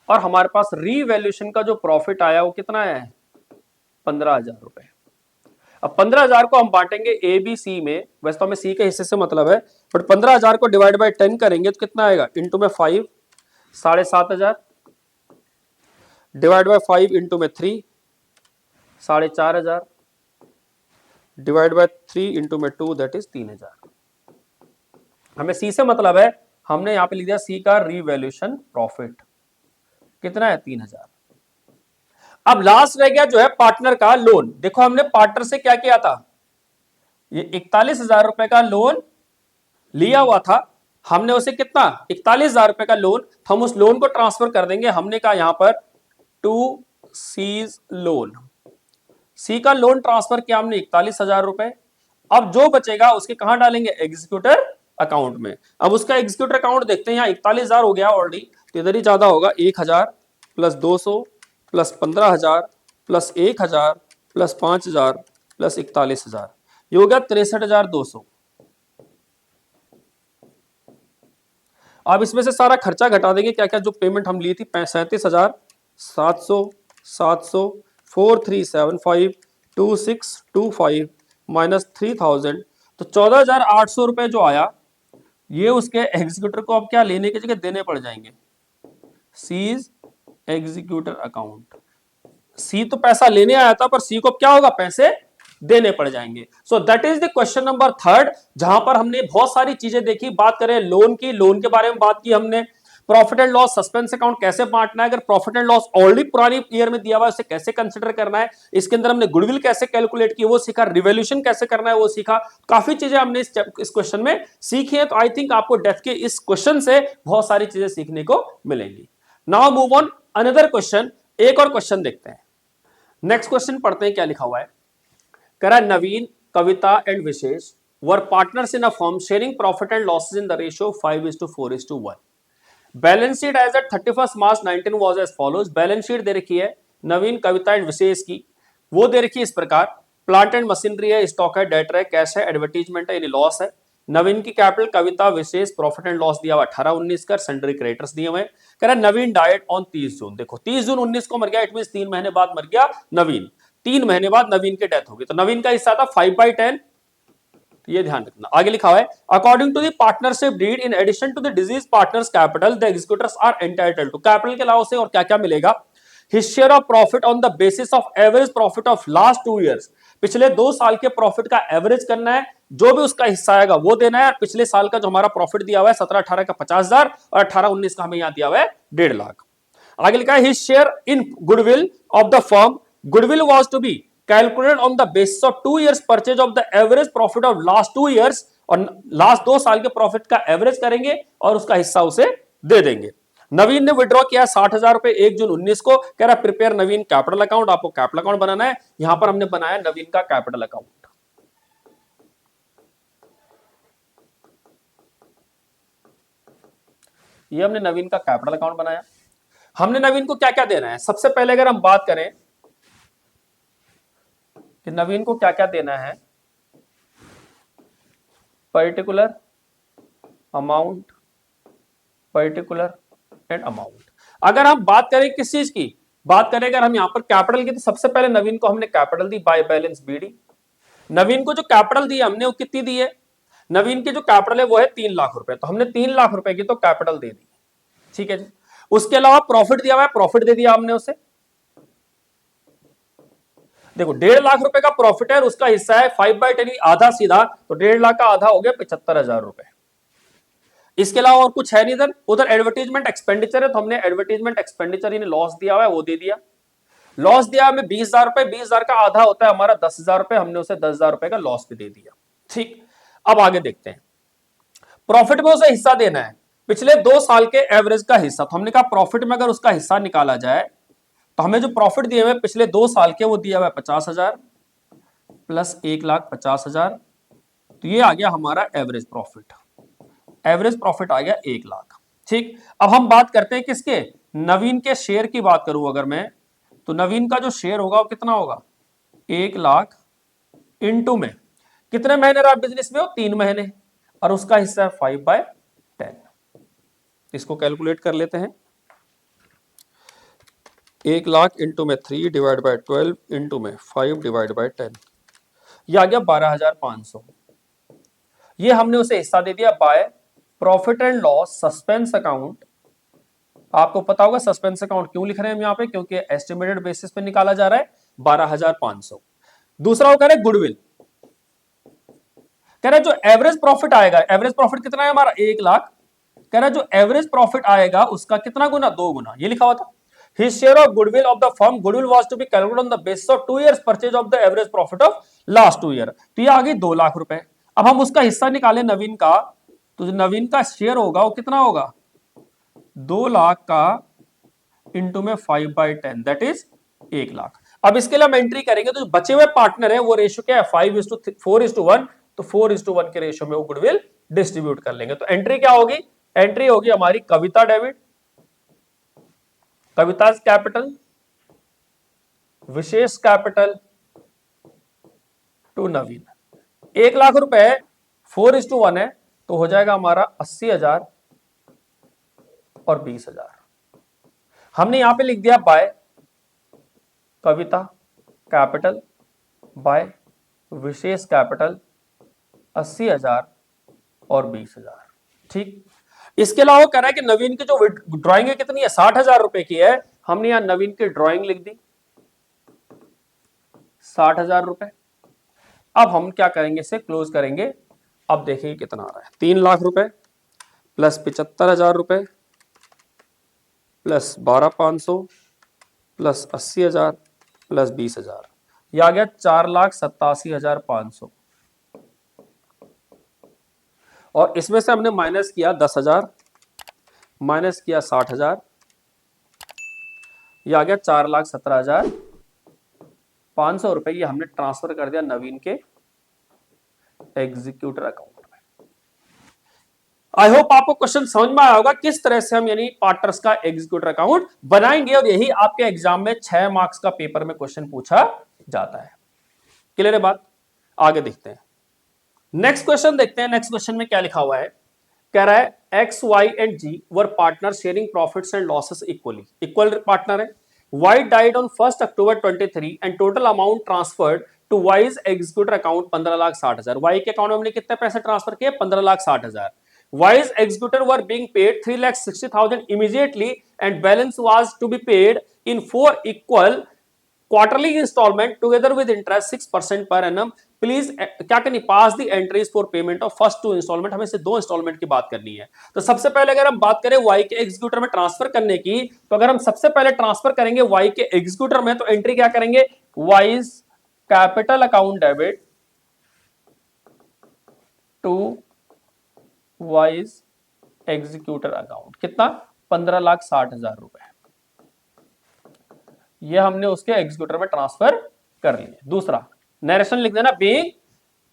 और हमारे पास रीवैल्यूएशन का जो प्रॉफिट आया वो कितना है, 15,000 रुपए। अब 15,000 को हम बांटेंगे ए बी सी में, वैसे तो हमें सी के हिस्से से मतलब है, बट 15,000 को डिवाइड बाय 10 करेंगे तो कितना आएगा, इंटू में 5 7,500 डिवाइड बाय 5 इंटू में 3 4,500 डिवाइड बाय 3 इंटू में 2 दैट इज 3,000। हमें सी से मतलब है, हमने यहां पे लिख दिया सी का रीवैल्यूएशन प्रॉफिट कितना है, 3,000। अब लास्ट रह गया जो है पार्टनर का लोन। देखो हमने पार्टनर से क्या किया था, ये 41,000 रुपए का लोन लिया हुआ था। हमने उसे कितना, 41,000 रुपए का लोन, हम उस लोन को ट्रांसफर कर देंगे। हमने कहा यहां पर टू सीज लोन, सी का लोन ट्रांसफर किया हमने 41,000 रुपए। अब जो बचेगा उसके कहां डालेंगे, एग्जीक्यूटर अकाउंट में। अब उसका एग्जीक्यूटर अकाउंट देखते हैं, यहां 41,000 हो गया ऑलरेडी, तो इधर ही ज्यादा होगा, 1,000 plus 200 plus 15,000 plus 1,000 plus 5,000 plus 41,000, ये हो गया 63,200। अब इसमें से सारा खर्चा घटा देंगे, क्या क्या जो पेमेंट हम ली थी, 37,700, 700, 4375, 2625 माइनस 3000, तो 14,800 रुपए जो आया, ये उसके एग्जीक्यूटर को अब क्या लेने की जगह देने पड़ जाएंगे, सीज एग्जीक्यूटर अकाउंट। सी तो पैसा लेने आया था, पर सी को क्या होगा, पैसे देने पड़ जाएंगे। So that is the question number third, जहां पर हमने बहुत सारी चीजें देखी। बात करें लोन की, लोन के बारे में बात की हमने, profit and loss suspense account कैसे बांटना है, अगर प्रॉफिट एंड लॉस ऑलरेडी पुरानी ईयर में दिया हुआ है उसे कैसे कंसिडर करना है, इसके अंदर हमने गुडविल कैसे कैलकुलेट की वो सीखा, रिवोल्यूशन कैसे करना है वो सीखा। काफी चीजें हमने इस क्वेश्चन में सीखी है। तो आई थिंक आपको डेफ के इस क्वेश्चन से बहुत सारी चीजें सीखने को मिलेंगी। Now move on another question, एक और क्वेश्चन देखते हैं। नेक्स्ट क्वेश्चन पढ़ते हैं क्या लिखा हुआ है। करा Naveen, Kavita and Vishesh were partners in a firm sharing profit and losses in the ratio 5:4:1। Balance sheet as at 31 March 19 was as follows. Balance sheet दे रखी है नवीन, कविता एंड विशेष की, वो दे रखी है इस प्रकार, प्लांट एंड मशीनरी है, स्टॉक है, डेटर है, कैश है, एडवर्टीजमेंट है, यानी लॉस है। नवीन की कैपिटल, कविता विशेष प्रॉफिट एंड लॉस दिया हुआ 18-19 का, सन्ड्री क्रेडिटर्स दिए हुए। कह रहा नवीन डाइड ऑन 30 जून। देखो 30 जून 19 को मर गया, इट मींस 3 महीने बाद मर गया नवीन, 3 महीने बाद नवीन की डेथ होगी। तो नवीन का हिस्सा था 5/10, ये ध्यान रखना। आगे लिखा हुआ है according to the partnership deed in addition to the deceased partner's capital the executors are entitled to. Capital के अलावा से और क्या क्या मिलेगा, his share of profit on the basis of average profit of last 2 years. पिछले 2 साल के प्रॉफिट का एवरेज करना है, जो भी उसका हिस्सा आएगा वो देना है। पिछले साल का जो हमारा प्रॉफिट दिया हुआ है 17-18 का 50,000 और 18-19 का हमें यहां दिया हुआ है 1.5 लाख। आगे लिखा है his share in goodwill of the firm, goodwill was to be calculated on the basis of 2 years purchase of the average profit of last 2 years, और लास्ट 2 साल के प्रॉफिट का एवरेज करेंगे और उसका हिस्सा उसे दे देंगे। नवीन ने विड्रॉ किया 60,000 रुपए 1 जून 19 को। कह रहा प्रिपेयर नवीन कैपिटल अकाउंट, आपको कैपिटल अकाउंट बनाना है। यहां पर हमने बनाया नवीन का कैपिटल अकाउंट। ये हमने नवीन का कैपिटल अकाउंट बनाया। हमने नवीन को क्या क्या देना है, सबसे पहले अगर हम बात करें कि नवीन को क्या क्या देना है, particular amount, particular and amount. अगर हम बात करें किस चीज की बात करें, अगर हम यहां पर कैपिटल की, तो सबसे पहले नवीन को हमने कैपिटल दी बाय बैलेंस बीडी। नवीन को जो कैपिटल दी हमने वो कितनी दी है, नवीन की जो कैपिटल है वो है 3 लाख रुपए, तो हमने 3 लाख रुपए की तो कैपिटल दे दी, ठीक है जी। उसके अलावा प्रॉफिट दिया हुआ है, प्रॉफिट दे दिया हमने उसे। देखो 1.5 लाख रुपए का प्रॉफिट है और उसका हिस्सा है 5/10, आधा सीधा, तो 1.5 लाख का आधा हो गया 75,000 रुपए। इसके अलावा और कुछ है नहीं। इधर उधर एडवर्टीजमेंट एक्सपेंडिचर है, तो हमने एडवर्टीजमेंट एक्सपेंडिचर इन्हें लॉस दिया हुआ है वो दे दिया। लॉस दिया हमें 20,000 रुपए, 20,000 का आधा होता है हमारा 10,000 रुपए, हमने उसे 10,000 रुपए का लॉस भी दे दिया, ठीक। अब आगे देखते हैं, प्रॉफिट में उसे हिस्सा देना है, पिछले 2 साल के एवरेज का हिस्सा। तो हमने कहा प्रॉफिट में अगर उसका हिस्सा निकाला जाए, तो हमें जो प्रॉफिट दिए हुए पिछले 2 साल के वो दिया हुआ है 50,000 प्लस 1,50,000, तो ये आ गया हमारा एवरेज प्रॉफिट। एवरेज प्रॉफिट आ गया 1 लाख, ठीक। अब हम बात करते हैं किसके, नवीन के शेयर की बात करूं अगर मैं, तो नवीन का जो शेयर होगा वो कितना होगा, 1 लाख इंटू में कितने महीने रहा बिजनेस में, वो 3 महीने, और उसका हिस्सा है 5/10। इसको कैलकुलेट कर लेते हैं, 1 लाख इंटू में 3 डिवाइड बाय 12 इंटू में 5 डिवाइड बाय 10, ये आ गया 12,500। ये हमने उसे हिस्सा दे दिया by profit and loss suspense account. आपको पता होगा सस्पेंस अकाउंट क्यों लिख रहे हैं हम यहां पे, क्योंकि एस्टिमेटेड बेसिस पे निकाला जा रहा है 12,500। दूसरा वो कह रहे गुडविल, कह रहे जो एवरेज प्रॉफिट आएगा, एवरेज प्रॉफिट कितना है हमारा 1 लाख, कह रहा जो एवरेज प्रॉफिट आएगा उसका कितना गुना, 2 गुना, ये लिखा हुआ था। His share of goodwill of the firm, goodwill was to be calculated on the basis of 2 years purchase of the average profit of last 2 year। तो ये आ गई 2 लाख रुपए। अब हम उसका हिस्सा निकाले नवीन का, तो जो नवीन का शेयर होगा वो कितना होगा, 2 लाख का इंटू में 5/10, दैट इज 1 लाख। अब इसके लिए हम एंट्री करेंगे, तो जो बचे हुए पार्टनर है वो रेशियो क्या है, 5:4:1, तो 4:1 के रेशियो में वो गुडविल डिस्ट्रीब्यूट कर लेंगे। तो एंट्री क्या होगी, एंट्री होगी हमारी Kavita debit, Kavita's capital, Vishesh capital to Naveen. 1 lakh रुपए 4:1 है, तो हो जाएगा हमारा 80,000 और 20,000। हमने यहां पे लिख दिया by Kavita capital by Vishesh capital 80,000 और 20,000। ठीक, इसके अलावा कह रहा है कि नवीन की जो ड्राइंग है कितनी है, 60,000 रुपए की है। हमने यहां नवीन की ड्राइंग लिख दी 60,000 रुपए। अब हम क्या करेंगे, इसे क्लोज करेंगे। अब देखिए कितना आ रहा है, 3 लाख रुपए प्लस 75,000 रुपए प्लस 12,500 प्लस 80,000 प्लस 20,000, यह आ गया 4,87,500। और इसमें से हमने माइनस किया 10,000, माइनस किया 60,000, यह आ गया 4,17,500 रुपए। ये हमने ट्रांसफर कर दिया नवीन के एग्जीक्यूटर अकाउंट में। आई होप आपको क्वेश्चन समझ में आया होगा किस तरह से हम यानी पार्टनर्स का एग्जीक्यूटर अकाउंट बनाएंगे, और यही आपके एग्जाम में 6 मार्क्स का पेपर में क्वेश्चन पूछा जाता है। क्लियर है बात? आगे देखते हैं, नेक्स्ट क्वेश्चन देखते हैं। नेक्स्ट क्वेश्चन में क्या लिखा हुआ है, कह रहा है X Y and G were partner sharing profits and losses equally. Equal partner है। Y died on 1 October 23 and total amount transferred to Y's executor account 15,60,000। Y के अकाउंट में हमने कितने पैसे ट्रांसफर किए, 15,60,000। Y's executor were being paid 3,60,000 immediately and balance was to be paid in 4 equal quarterly instalment together with interest 6% per annum. Please क्या करनी, pass the entries for payment of first 2 instalment. हमें से 2 instalment की बात करनी है। तो सबसे पहले अगर हम बात करें वाई के एग्जीक्यूटर में ट्रांसफर करने की, तो अगर हम सबसे पहले ट्रांसफर करेंगे वाई के एग्जीक्यूटर में, तो एंट्री क्या करेंगे, Y's capital account debit to Y's executor account. कितना, 15,60,000 रुपए। ये हमने उसके एग्जीक्यूटर में ट्रांसफर कर लिए। दूसरा नरेशन लिख देना, being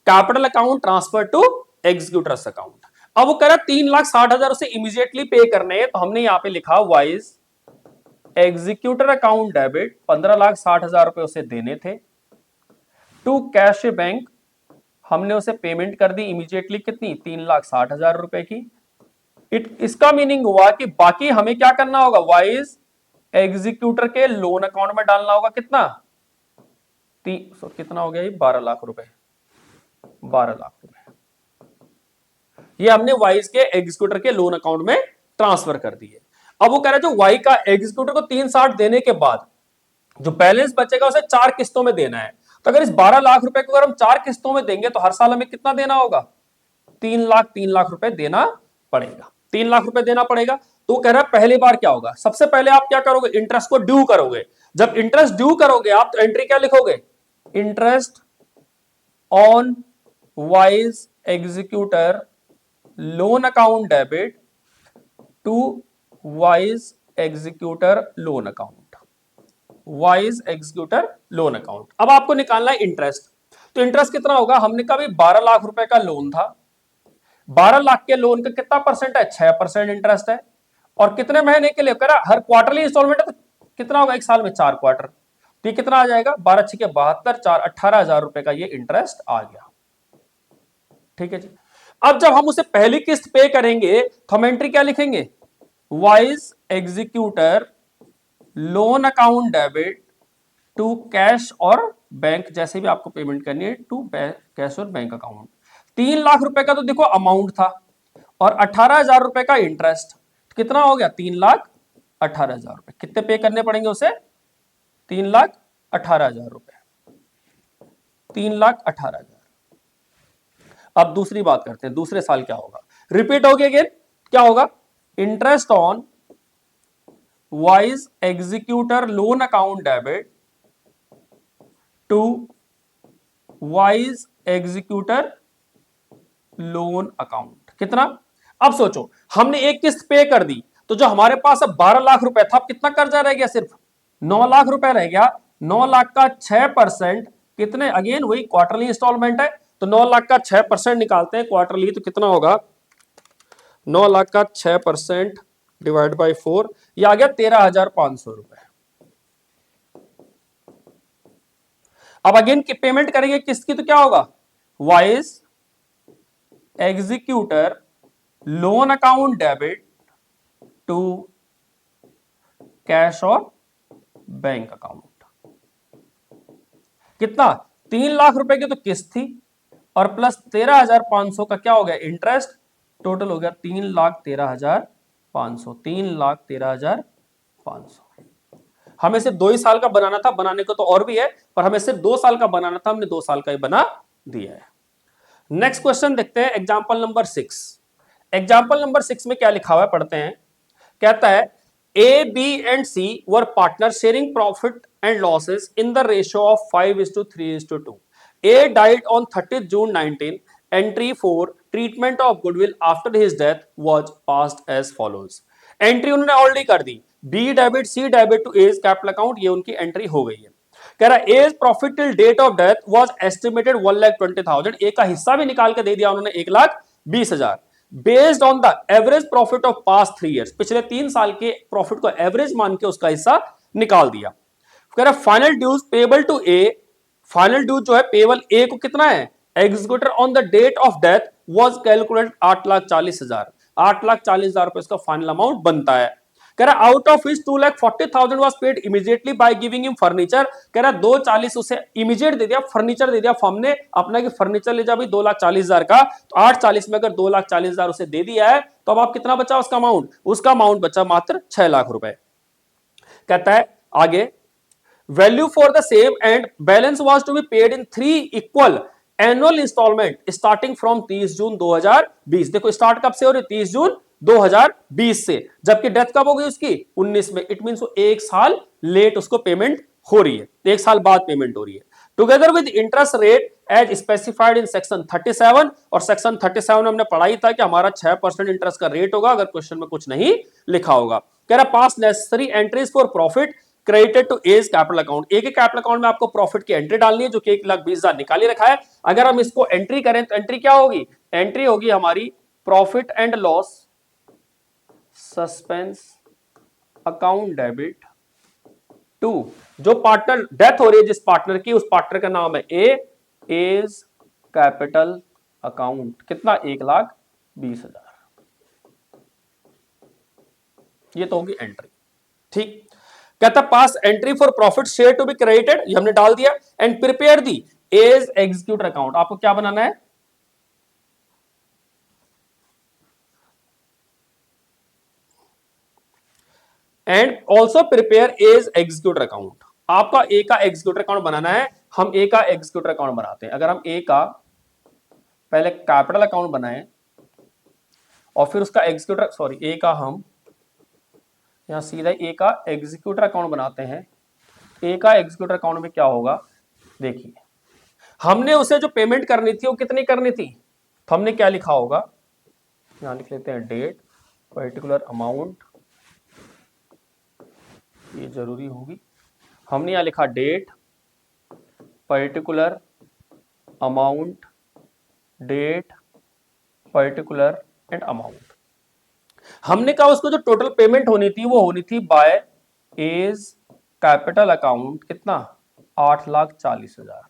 capital account transfer to executors account. अब वो कह रहा 3,60,000 उसे इमीडिएटली पे करने हैं, तो हमने यहां पे लिखा वाइज एग्जीक्यूटर अकाउंट डेबिट 15,60,000 रुपए उसे देने थे, टू कैश बैंक हमने उसे पेमेंट कर दी इमीडिएटली, कितनी, 3,60,000 रुपए की। इसका मीनिंग हुआ कि बाकी हमें क्या करना होगा, वाइज एग्जीक्यूटर के लोन अकाउंट में डालना होगा। कितना, कितना हो गया ये, 12 लाख रुपए। 12 लाख रुपए ये हमने वाइज के एग्जीक्यूटर के लोन अकाउंट में ट्रांसफर कर दिए। अब वो कह रहा है जो वाई का एग्जीक्यूटर को 3,60 देने के बाद जो बैलेंस बचेगा उसे 4 किस्तों में देना है। तो अगर इस 12 लाख रुपए को अगर हम 4 किस्तों में देंगे तो हर साल हमें कितना देना होगा, 3 लाख रुपए देना पड़ेगा। 3 लाख रुपए देना पड़ेगा। तो कह रहा है पहली बार क्या होगा, सबसे पहले आप क्या करोगे, इंटरेस्ट को ड्यू करोगे। जब इंटरेस्ट ड्यू करोगे आप, तो एंट्री क्या लिखोगे, interest on Y's executor loan account debit to Y's executor loan account, Y's executor loan account. अब आपको निकालना है इंटरेस्ट। तो इंटरेस्ट कितना होगा, हमने कहा भाई 12 लाख रुपए का लोन था, 12 लाख के लोन का कितना परसेंट है, 6% इंटरेस्ट है। और कितने महीने के लिए करा, हर क्वार्टरली इंस्टॉलमेंट है, तो कितना होगा, एक साल में 4 क्वार्टर। तो कितना आ जाएगा, 12 6 72, 4 18,000 रुपए का ये इंटरेस्ट आ गया। ठीक है जी। अब जब हम उसे पहली किस्त पे करेंगे तो हम एंट्री क्या लिखेंगे, Y's executor loan account debit to cash और बैंक, जैसे भी आपको पेमेंट करनी है, टू कैश और बैंक अकाउंट। 3 लाख रुपए का तो देखो अमाउंट था और 18,000 रुपए का इंटरेस्ट, कितना हो गया, 3,18,000 रुपए। कितने पे करने पड़ेंगे उसे, 3,18,000 रुपए, 3,18,000। अब दूसरी बात करते हैं, दूसरे साल क्या होगा, रिपीट हो गया अगेन। क्या होगा, interest on Y's executor loan account debit to Y's executor loan account. कितना, अब सोचो हमने एक किस्त पे कर दी, तो जो हमारे पास अब 12 लाख रुपए था, अब कितना कर्जा रह गया, सिर्फ 9 लाख रुपए रह गया। 9 लाख का 6% कितने, अगेन वही क्वार्टरली इंस्टॉलमेंट है, तो 9 लाख का 6% निकालते हैं क्वार्टरली, तो कितना होगा, 9 लाख का 6% डिवाइड बाई 4, यह आ गया 13,500 रुपए। अब अगेन की पेमेंट करेंगे किसकी, तो क्या होगा, Y's executor loan account debit to cash और बैंक अकाउंट। कितना? 3 लाख रुपए की तो किस्त थी और प्लस 13,500 का क्या हो गया? इंटरेस्ट। टोटल हो गया 3,13,500। 3,13,500। हमें सिर्फ 2 ही साल का बनाना था, बनाने को तो और भी है, पर हमें सिर्फ 2 साल का बनाना था, हमने 2 साल का ही बना दिया है। नेक्स्ट क्वेश्चन देखते हैं, एग्जाम्पल नंबर 6। एग्जाम्पल नंबर 6 में क्या लिखा हुआ है, पढ़ते हैं। कहता है A B and C were partner sharing profit and losses in the ratio of 5:3:2। A died on 30 June 19। Entry for treatment of goodwill after his death was passed as follows. Entry उन्होंने already कर दी, B debit C debit to A's capital account, ये उनकी entry हो गई है। कह रहा है A's profit till date of death was estimated 1,20,000। A का हिस्सा भी निकाल के दे दिया उन्होंने 1,20,000। Based on the average profit of past 3 years, पिछले 3 साल के प्रॉफिट को एवरेज मान के उसका हिस्सा निकाल दिया। कह रहा final dues payable to A, final dues जो है पेबल ए को कितना है? Executor on the date of death was calculated 8,40,000। 8,40,000 रुपए इसका फाइनल अमाउंट बनता है। कह रहा out of his 2,40,000 was paid immediately by giving him furniture. कह रहा 2,40,000 उसे इमीडिएट दे दिया, फर्नीचर दे दिया फर्म ने अपना कि फर्नीचर ले जा भाई 2,40,000 का। तो 8,40,000 में अगर 2,40,000 उसे दे दिया है तो अब आप कितना बचा उसका अमाउंट? उसका अमाउंट बचा मात्र 6 लाख रुपए। कहता है आगे value for the same and balance was to be paid in 3 equal annual instalment starting from 30 June 2020। देखो स्टार्ट कब से हो रही? 30 जून 2020 से, जबकि डेथ कब हो गई उसकी? 19 में। इट मींस वो 1 साल लेट उसको पेमेंट हो रही है, 1 साल बाद पेमेंट हो रही है। Together with interest rate as specified in section 37। और सेक्शन 37 में हमने पढ़ाई था कि हमारा 6% इंटरेस्ट का रेट होगा अगर क्वेश्चन में कुछ नहीं लिखा होगा। कह रहा pass necessary entries for profit credited to A's capital account. एक कैपिटल अकाउंट में आपको प्रॉफिट की एंट्री डालनी है जो कि 1,20,000 निकाली रखा है। अगर हम इसको एंट्री करें तो एंट्री क्या होगी? एंट्री होगी हमारी profit and loss suspense account debit to, जो पार्टनर डेथ हो रही है जिस पार्टनर की, उस पार्टनर का नाम है ए, एज कैपिटल अकाउंट। कितना? 1,20,000। ये तो होगी एंट्री। ठीक। कहता pass entry for profit share to be credited, ये हमने डाल दिया। And prepare the A's executor account. आपको क्या बनाना है? And also prepare A's executor account. आपका ए का एग्जीक्यूटर अकाउंट बनाना है। हम ए का एग्जीक्यूटर अकाउंट बनाते हैं। अगर हम ए का पहले कैपिटल अकाउंट बनाएं और फिर उसका एग्जीक्यूटर, सॉरी ए का हम यहां सीधा ए का एग्जीक्यूटर अकाउंट बनाते हैं। ए का एग्जीक्यूटर अकाउंट में क्या होगा? देखिए हमने उसे जो पेमेंट करनी थी वो कितनी करनी थी? तो हमने क्या लिखा होगा? यहां लिख लेते हैं डेट, पर्टिकुलर अमाउंट, ये जरूरी होगी। हमने यहां लिखा date, particular amount, date, particular and amount. हमने कहा उसको जो टोटल पेमेंट होनी थी वो होनी थी बाय एज कैपिटल अकाउंट। कितना? 8,40,000।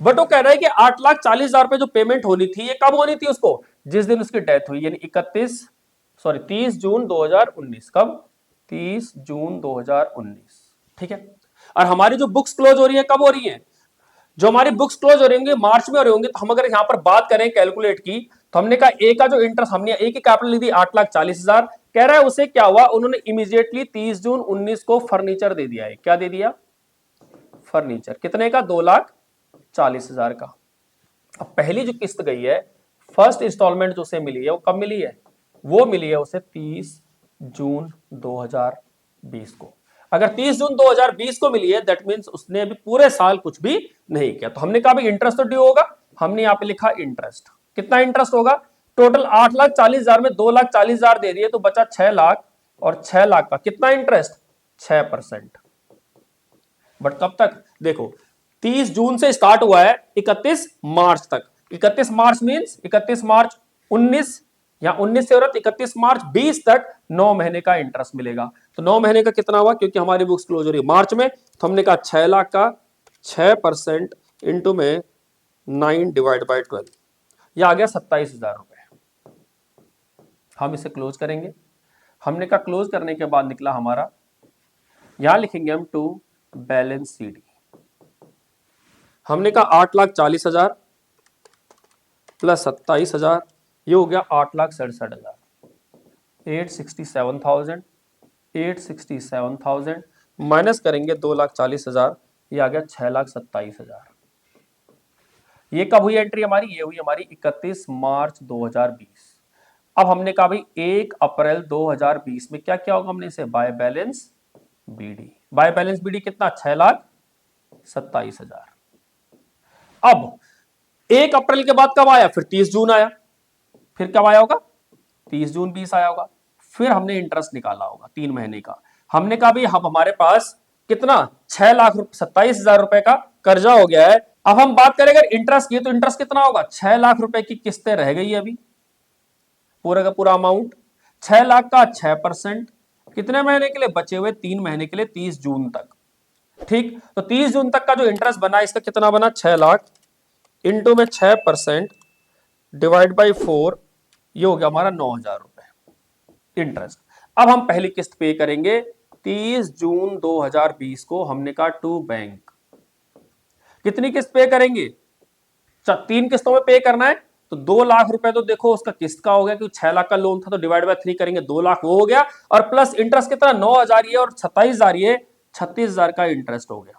बट वो कह रहा है कि 8,40,000 रुपए जो पेमेंट होनी थी ये कब होनी थी उसको? जिस दिन उसकी डेथ हुई, यानी 30 जून 2019। कब? 30 जून 2019। ठीक है। और हमारी जो बुक्स क्लोज हो रही है कब हो रही है? जो हमारी बुक्स क्लोज हो रही होंगी मार्च में हो रही होंगी। तो हम अगर यहां पर बात करें कैलकुलेट की, तो हमने कहा ए का जो इंटरेस्ट, हमने ए की कैपिटल ली थी 8,40,000। कह रहा है उसे क्या हुआ? उन्होंने इमीडिएटली 30 जून 19 को फर्नीचर दे दिया है। क्या दे दिया? फर्नीचर। कितने का? 2,40,000 का। अब पहली जो किस्त गई है, फर्स्ट इंस्टॉलमेंट जो उसे मिली है वो कब मिली है? वो मिली है उसे 30 जून 2020 को। अगर 30 जून 2020 को मिली है दैट मींस उसने अभी पूरे साल कुछ भी नहीं किया। तो हमने कहा भाई इंटरेस्ट तो ड्यू होगा, हमने यहां पे लिखा इंटरेस्ट। कितना इंटरेस्ट होगा? टोटल 8,40,000 में 2,40,000 दे दिए तो बचा 6 लाख, और 6 लाख का कितना इंटरेस्ट? 6%। बट कब तक? देखो 30 जून से स्टार्ट हुआ है 31 मार्च तक। 31 मार्च मींस 31 मार्च 19, या 19 से औरत 31 मार्च 20 तक 9 महीने का इंटरेस्ट मिलेगा। तो 9 महीने का कितना हुआ? क्योंकि हमारी बुक्स क्लोज हो रही है मार्च में, तो हमने कहा 6 लाख का 6% इंटू में 9/12, यह आ गया 27,000 रुपए। हम इसे क्लोज करेंगे। हमने कहा क्लोज करने के बाद निकला हमारा यहां लिखेंगे हम टू बैलेंस सीडी। हमने कहा 8,40,000 प्लस 27,000, ये हो गया 8,67,000। 867,000, 867,000 माइनस करेंगे 2,40,000, ये आ गया 6,27,000। ये कब हुई एंट्री हमारी? ये हुई हमारी 31 मार्च 2020। अब हमने कहा भाई 1 अप्रैल 2020 में क्या क्या होगा, हमने इसे by balance BD. By balance BD कितना? 6,27,000। अब 1 अप्रैल के बाद कब आया? फिर 30 जून आया। फिर कब आया होगा? 30 जून 20 आया होगा। फिर हमने इंटरेस्ट निकाला होगा 3 महीने का। हमने कहा भाई अब हमारे पास कितना? 6,27,000 रुपए का कर्जा हो गया है। अब हम बात करें अगर इंटरेस्ट की, तो इंटरेस्ट कितना होगा? 6 लाख रुपए की किस्तें रह गई अभी, पूरा का पूरा अमाउंट 6 लाख का 6%। कितने महीने के लिए बचे हुए? 3 महीने के लिए, 30 जून तक। ठीक, तो 30 जून तक का जो इंटरेस्ट बना इसका कितना बना? 6 लाख इंटू में 6% डिवाइड बाई 4, ये हो गया हमारा 9,000 रुपए इंटरेस्ट। अब हम पहली किस्त पे करेंगे 30 जून 2020 को। हमने कहा टू बैंक। कितनी किस्त पे करेंगे? 3 किस्तों में पे करना है, तो 2 लाख रुपए तो देखो उसका किस्त का हो गया, क्योंकि 6 लाख का लोन था, तो डिवाइड बाय 3 करेंगे, 2 लाख वो हो गया। और प्लस इंटरेस्ट कितना? 9,000 ये और 27,000 ये, 36,000 का इंटरेस्ट हो गया।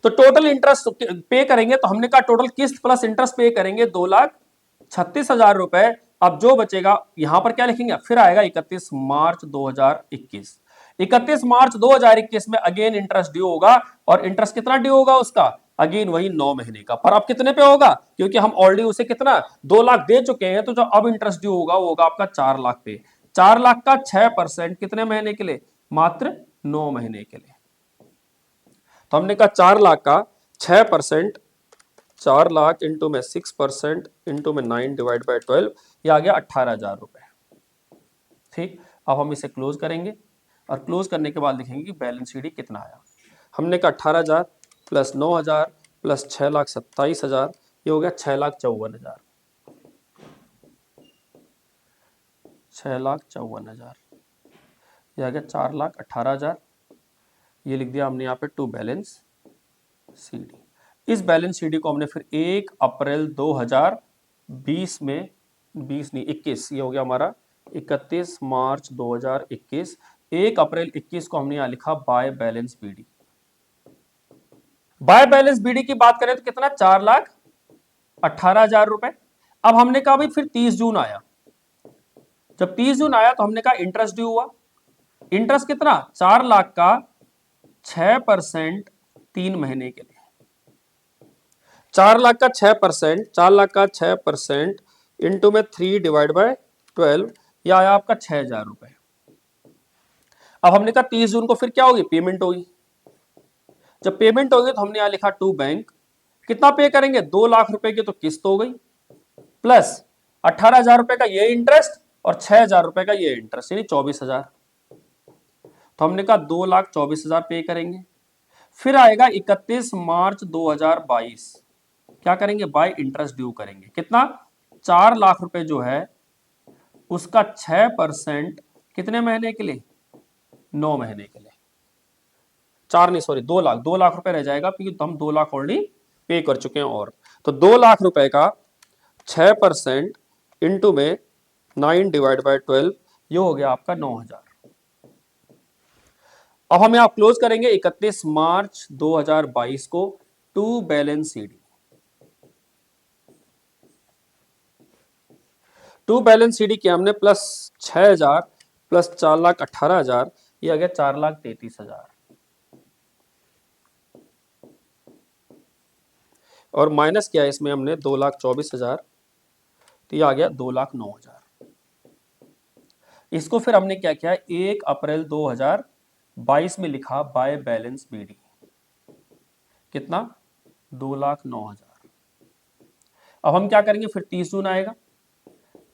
तो टोटल इंटरेस्ट पे करेंगे, तो हमने कहा टोटल किस्त प्लस इंटरेस्ट पे करेंगे 2,36,000 रुपए। अब जो बचेगा यहां पर क्या लिखेंगे? फिर आएगा 31 मार्च 2021। 31 मार्च 2021 में अगेन इंटरेस्ट ड्यू होगा, और इंटरेस्ट कितना ड्यू होगा उसका? अगेन वही 9 महीने का। पर अब कितने पे होगा? क्योंकि हम ऑलरेडी उसे कितना 2 लाख दे चुके हैं, तो जो अब इंटरेस्ट ड्यू होगा वो होगा आपका 4 लाख पे। 4 लाख का 6% कितने महीने के लिए? मात्र 9 महीने के लिए। तो हमने कहा 4 लाख का 6%, 4 लाख इंटू में 6% इंटू में 9 डिवाइड बाई 12, ये आ गया 18,000 रुपए। ठीक, अब हम इसे क्लोज करेंगे, और क्लोज करने के बाद लिखेंगे कि बैलेंस शीट कितना आया। हमने कहा 18,000 प्लस 9,000 प्लस 6,27,000, ये हो गया 6,54,000। 6,54,000, ये आ गया 4,18,000। ये लिख दिया हमने यहाँ पे टू बैलेंस सीडी। इस बैलेंस सीडी को हमने फिर 1 अप्रैल 2020 में, 20 नहीं 21, ये हो गया हमारा 31 मार्च 2021। 1 अप्रैल 21 को हमने यहां लिखा by balance BD. By balance BD की बात करें तो कितना? 4,18,000 रुपए। अब हमने कहा भाई फिर 30 जून आया। जब 30 जून आया तो हमने कहा इंटरेस्ट ड्यू हुआ। इंटरेस्ट कितना? 4 लाख का 6% 3 महीने के लिए। 4 लाख का 6%, 4 लाख का 6% इंटू में 3 डिवाइड बाय 12, यह आया आपका 6,000 रुपए। अब हमने कहा 30 जून को फिर क्या होगी? पेमेंट होगी। जब पेमेंट होगी तो हमने यहां लिखा टू बैंक। कितना पे करेंगे? 2 लाख रुपए की तो किस्त हो गई, प्लस 18,000 रुपए का ये इंटरेस्ट, और 6,000 रुपए का ये इंटरेस्ट, यानी 24,000। तो हमने कहा 2,24,000 पे करेंगे। फिर आएगा 31 मार्च 2022, क्या करेंगे? बाय इंटरेस्ट ड्यू करेंगे। कितना? 4 लाख रुपए जो है उसका 6% कितने महीने के लिए? 9 महीने के लिए। 4 नहीं सॉरी 2 लाख, 2 लाख रुपए रह जाएगा, क्योंकि हम 2 लाख ऑलरेडी पे कर चुके हैं। और तो 2 लाख रुपए का 6% इंटू में 9 डिवाइड बाय 12, ये हो गया आपका 9,000। अब हम यहां क्लोज करेंगे 31 मार्च 2022 को to balance CD. To balance CD किया हमने, प्लस 6,000 प्लस 4,18,000, ये आ गया 4,33,000, और माइनस किया इसमें हमने 2,24,000, तो ये आ गया 2,09,000। इसको फिर हमने क्या किया? 1 अप्रैल 2022 में लिखा बाय बैलेंस बीडी। कितना? 2,09,000। अब हम क्या करेंगे? फिर 30 जून आएगा,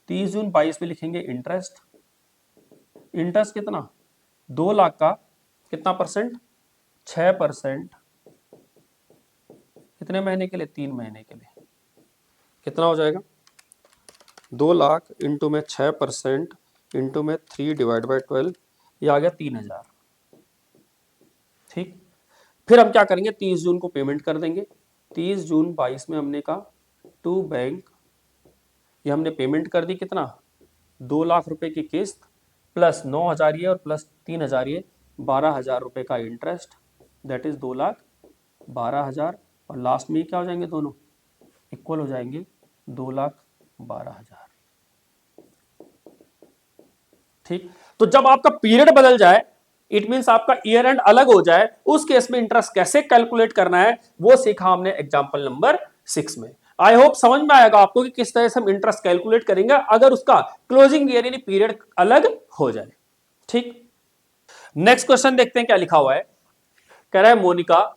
30 जून 22 में लिखेंगे इंटरेस्ट। इंटरेस्ट कितना? 2 लाख का कितना परसेंट? 6%। कितने महीने के लिए? 3 महीने के लिए। कितना हो जाएगा? 2 लाख इंटू में 6% इंटू में 3 डिवाइड बाई 12, ये आ गया 3,000। ठीक, फिर हम क्या करेंगे, 30 जून को पेमेंट कर देंगे। 30 जून 22 में हमने कहा टू बैंक, ये हमने पेमेंट कर दी कितना, 2 लाख रुपए की किस्त प्लस 9,000 ये और प्लस 3,000 ये, 12,000 रुपए का इंटरेस्ट, दैट इज 2,12,000। और लास्ट में क्या हो जाएंगे, दोनों इक्वल हो जाएंगे, 2,12,000। ठीक, तो जब आपका पीरियड बदल जाए, इट मींस आपका ईयर एंड अलग हो जाए, उस केस में इंटरेस्ट कैसे कैलकुलेट करना है वो सीखा हमने एग्जांपल नंबर 6 में। आई होप समझ में आएगा आपको कि किस तरह से हम इंटरेस्ट कैलकुलेट करेंगे अगर उसका क्लोजिंग ईयर यानी पीरियड अलग हो जाए। ठीक, नेक्स्ट क्वेश्चन देखते हैं क्या लिखा हुआ है। कह रहा है Monika,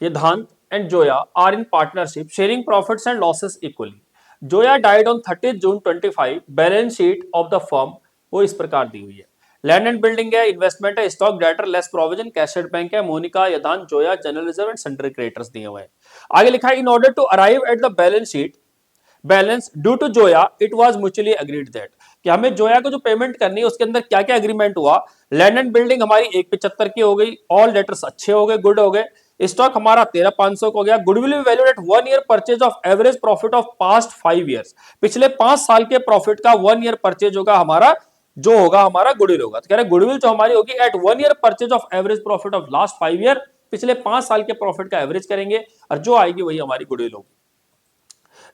Yadant and Zoya are in partnership sharing profits and losses equally. Zoya died on 30 June 25। Balance sheet of the firm वो इस प्रकार दी हुई है। लैंड एंड बिल्डिंग है, इन्वेस्टमेंट है, stock debtor less provision, cash at bank है, Monika, Yadant, Zoya, general reserve and sundry creditors दिए हुए हैं। आगे लिखा है in order to arrive at the balance sheet balance due to Zoya it was mutually agreed that, कि हमें जोया को जो पेमेंट करनी है उसके अंदर क्या क्या एग्रीमेंट हुआ। लैंड एंड बिल्डिंग हमारी 175 की हो गई, ऑल डेटर्स अच्छे हो गए, गुड हो गए, स्टॉक हमारा 13,500 को गया, goodwill valued at 1 year purchase of average profit of past 5 years, पिछले 5 साल के प्रॉफिट का 1 ईयर परचेज होगा हमारा, जो होगा हमारा गुडविल होगा। तो कह रहे गुडविल जो हमारी होगी at 1 year purchase of average profit of last 5 year, पिछले 5 साल के प्रॉफिट का एवरेज करेंगे और जो आएगी वही हमारी गुडविल होगी।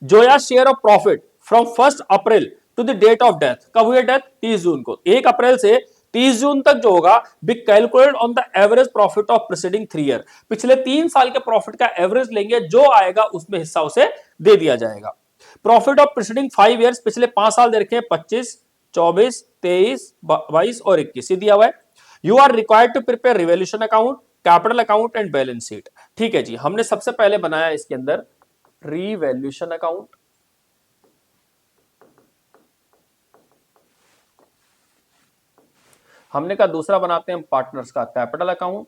Zoya share of profit from 1 April to the date of death, कब हुई डेथ, 30 जून को, 1 अप्रैल से 30 जून तक जो होगा be calculate on the average profit of preceding 3 year, पिछले 3 साल के प्रॉफिट का एवरेज लेंगे, जो आएगा उसमें हिस्सा उसे दे दिया जाएगा। प्रॉफिट ऑफ प्रीसीडिंग 5 ईयर्स, पिछले 5 साल दे रखे हैं, 25, 24, 23, 22 और 21 दिया हुआ है। You are required to prepare revaluation account, capital account and balance sheet. ठीक है जी, हमने सबसे पहले बनाया इसके अंदर रीवैल्यूएशन अकाउंट, हमने कहा दूसरा बनाते हैं पार्टनर्स का कैपिटल अकाउंट।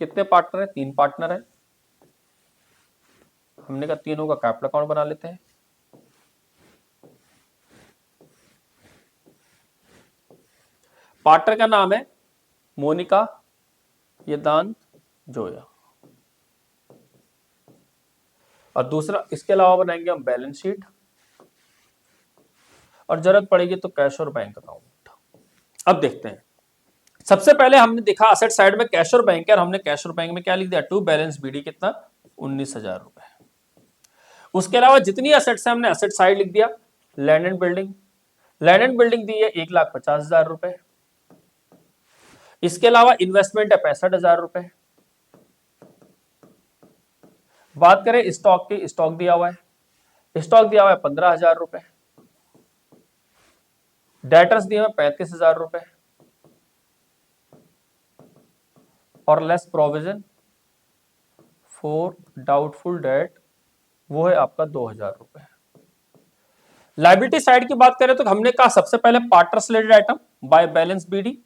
कितने पार्टनर है, 3 पार्टनर है, हमने कहा तीनों का कैपिटल अकाउंट बना लेते हैं। पार्टनर का नाम है मोनिका, यदांत, जोया, और दूसरा इसके अलावा बनाएंगे हम बैलेंस शीट, और जरूरत पड़ेगी तो कैश और बैंक अकाउंट। अब देखते हैं, सबसे पहले हमने देखा असेट साइड में कैश और बैंक है, और हमने कैश और बैंक में क्या लिख दिया, टू बैलेंस बीडी कितना, 19,000 रुपए। उसके अलावा जितनी असेट्स है हमने असेट साइड लिख दिया। Land and building, land and building दी है 1,50,000 रुपए। इसके अलावा इन्वेस्टमेंट है 65,000 रुपए। बात करें स्टॉक की, स्टॉक दिया हुआ है, स्टॉक दिया हुआ है 15,000 रुपए। डेटर्स दिए हुए 35,000 रुपए और less provision for doubtful debt वो है आपका 2,000 रुपए। लाइबिलिटी साइड की बात करें तो हमने कहा सबसे पहले partners related item by balance BD.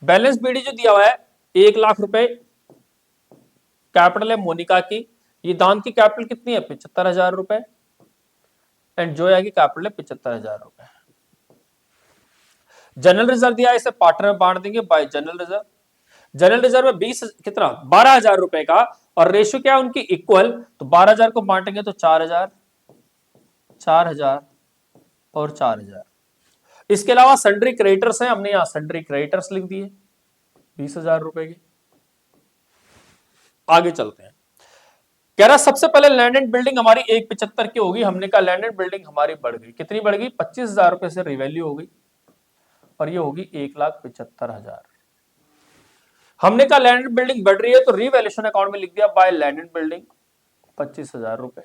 Balance BD जो दिया हुआ है 1,00,000 रुपए कैपिटल है मोनिका की, ये दान की कैपिटल कितनी है, 75,000 रुपए, एंड जोया की कैपिटल है 75,000 रुपए। जनरल रिजर्व दिया है, इसे पार्टनर में बांट देंगे bye general reserve. General reserve में 20 कितना 12,000 रुपए का, और रेशियो क्या है उनकी इक्वल, तो 12,000 को बांटेंगे तो 4,000, 4,000 और 4,000। इसके अलावा सन्ड्री क्रेडिटर्स हैं, हमने यहां सन्ड्री क्रेडिटर्स लिख दिए 20,000 रुपए के। आगे चलते हैं, कह रहा सबसे पहले लैंड एंड बिल्डिंग हमारी 1,75 की होगी, हमने कहा लैंड एंड बिल्डिंग हमारी बढ़ गई, कितनी बढ़ गई, 25,000 रुपए से रिवैल्यू हो गई, और ये होगी 1,75,000। हमने कहा लैंड एंड बिल्डिंग बढ़ रही है तो रीवैल्यूएशन अकाउंट में लिख दिया बाय लैंड एंड बिल्डिंग 25,000 रुपए।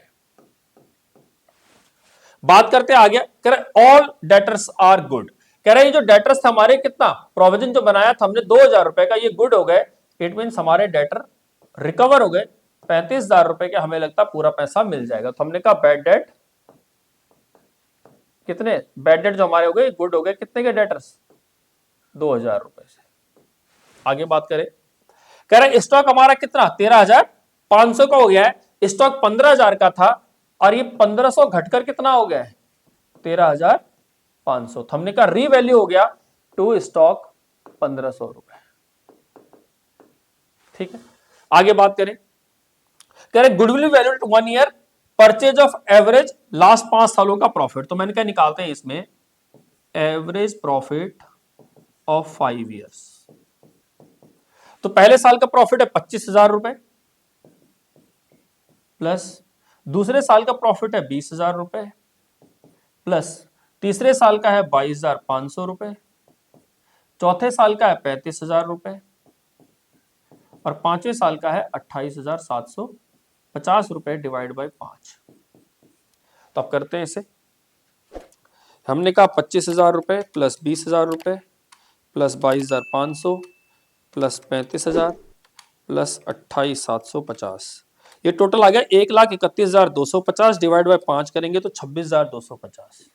बात करते हैं आगे, कह रहे ऑल डेटर्स आर गुड, कह रहे ये जो डेटर्स थे हमारे कितना प्रोविजन जो बनाया था हमने 2,000 रुपए का, ये गुड हो गए, इट मींस हमारे डेटर रिकवर हो गए, 35,000 रुपए के हमें लगता पूरा पैसा मिल जाएगा। तो हमने कहा बैड डेट कितने, बैड डेट जो हमारे हो गए गुड हो गए, कितने के डेटर्स, 2,000 रुपए से। आगे बात करें, कह रहे स्टॉक हमारा कितना 13,500 का हो गया है, स्टॉक 15,000 का था और ये 1,500 घटकर कितना हो गया है 13,500। हमने कहा रीवैल्यू हो गया टू स्टॉक 1,500 रुपए। ठीक है, आगे बात करें, कह रहे goodwill value at 1 year, purchase of average last 5 सालों का प्रॉफिट। तो मैंने क्या निकालते हैं इसमें, एवरेज प्रॉफिट ऑफ 5 ईयर्स। तो पहले साल का प्रॉफिट है 25,000 रुपए, प्लस दूसरे साल का प्रॉफिट है 20,000 रुपए, प्लस तीसरे साल का है 22,500 रुपए, चौथे साल का है 35,000 रुपए, और पांचवें साल का है 28,750 रुपए डिवाइड बाय 5। तो अब करते हैं इसे, हमने कहा 25,000 रुपए प्लस 20,000 रुपए प्लस 22,500 प्लस 35,000 प्लस 28,750, ये टोटल आ गया 1,31,250 डिवाइड बाय 5 करेंगे तो 26,250।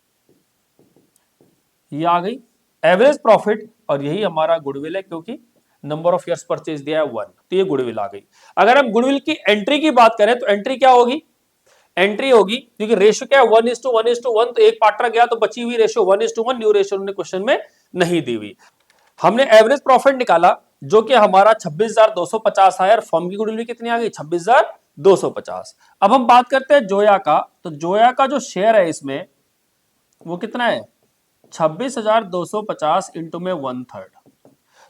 ये आ गई एवरेज प्रॉफिट, और यही हमारा गुडविल है क्योंकि नंबर ऑफ इयर्स परचेज दिया है 1, तो ये गुडविल आ गई। अगर हम गुडविल की एंट्री की बात करें तो एंट्री क्या होगी, एंट्री होगी, क्योंकि रेशियो क्या है 1:1:1, तो एक पार्टनर गया तो बची हुई रेशियो 1:1, न्यू रेशियो उन्होंने क्वेश्चन में नहीं दी हुई। हमने एवरेज प्रॉफिट निकाला जो कि हमारा 26,250 आया, और फर्म की गुडविल कितनी आ गई 26,250। अब हम बात करते हैं जोया का, तो जोया का जो शेयर है इसमें वो कितना है 26,250 इंटू में 1/3,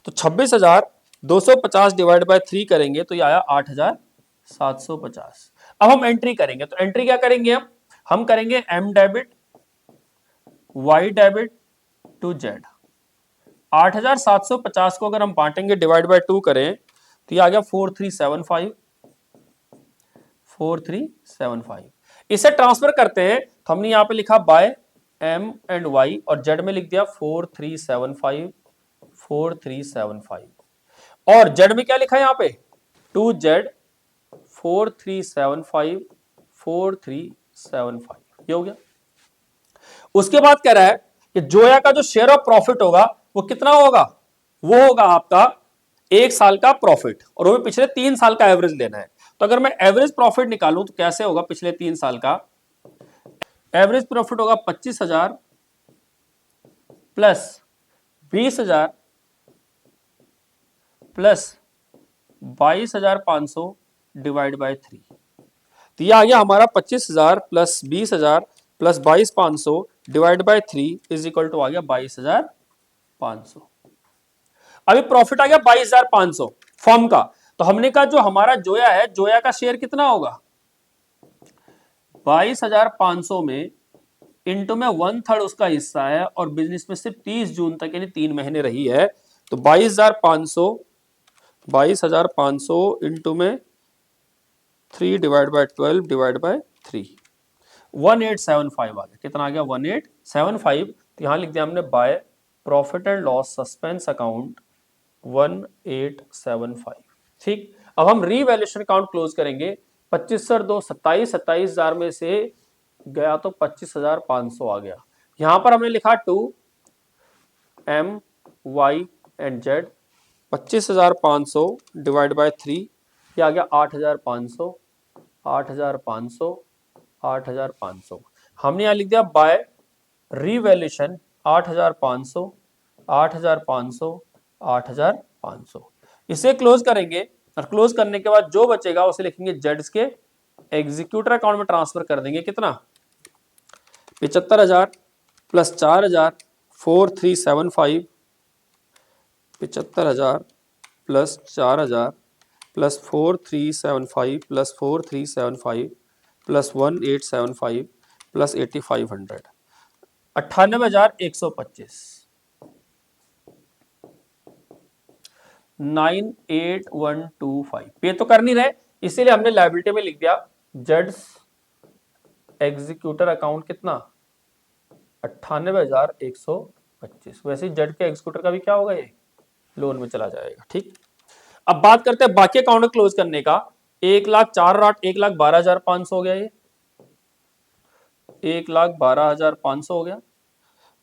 तो 26,250 डिवाइड बाय 3 करेंगे तो ये आया 8,750। अब हम एंट्री करेंगे, तो एंट्री क्या करेंगे, हम करेंगे M debit Y debit to Z. 8,750 को अगर हम बांटेंगे डिवाइड बाय 2 करें तो ये आ गया 4375, 4375। इसे ट्रांसफर करते हैं तो हमने यहां पे लिखा बाय एम एंड वाई, और जेड में लिख दिया 4375, 4375, और जेड में क्या लिखा है यहां पे 2Z 4375, 4375, ये हो गया। उसके बाद कह रहा है कि जोया का जो शेयर ऑफ प्रॉफिट होगा वो कितना होगा, वो होगा आपका 1 साल का प्रॉफिट, और वो पिछले 3 साल का एवरेज लेना है। तो अगर मैं एवरेज प्रॉफिट निकालूं तो कैसे होगा, पिछले 3 साल का एवरेज प्रॉफिट होगा 25,000 प्लस 20,000 प्लस 22,500 डिवाइड बाय 3। तो ये आ गया हमारा 25,000 plus 20,000 plus 22,500 divide by 3 is equal to आ गया 22,500। अभी प्रॉफिट आ गया 22,500 फर्म का, तो हमने कहा जो हमारा जोया है, जोया का शेयर कितना होगा 22,500 में इंटू में 1/3 उसका हिस्सा है, और बिजनेस में सिर्फ 30 जून तक यानी 3 महीने रही है, तो 22,500 इंटू में 3 डिवाइड बाय 12 डिवाइड बाय 3, 1875 आ गया। कितना आ गया 1875। तो यहां लिख दिया हमने by profit and loss suspense account 1875। ठीक, अब हम रीवैल्यूएशन अकाउंट क्लोज करेंगे। 25 सर 2 27, 27,000 में से गया तो 25,500 आ गया। यहां पर हमने लिखा 2 M Y and Z, 25,500 divide by 3, ये आ गया 8,500, 8,500, 8,500। हमने यहां लिख दिया बाय रीवैल्यूएशन 8,500, 8,500, 8,500। इसे क्लोज करेंगे, और क्लोज करने के बाद जो बचेगा उसे लिखेंगे जेड्स के एग्जीक्यूटर अकाउंट में ट्रांसफर कर देंगे। कितना 75,000 plus 4,000 4375, 75,000 plus 4,000 plus 4375 plus 4375 plus 1875 plus 8500, 98,125, 98,125। पे तो कर नहीं रहे, इसीलिए हमने लायबिलिटी में लिख दिया जेड्स एग्जीक्यूटर अकाउंट कितना 98,125। वैसे जेड के एग्जीक्यूटर का भी क्या होगा, ये लोन में चला जाएगा। ठीक, अब बात करते हैं बाकी अकाउंट क्लोज करने का। 1,04,08 1,12,500 हो गया, ये 1,12,500 हो गया।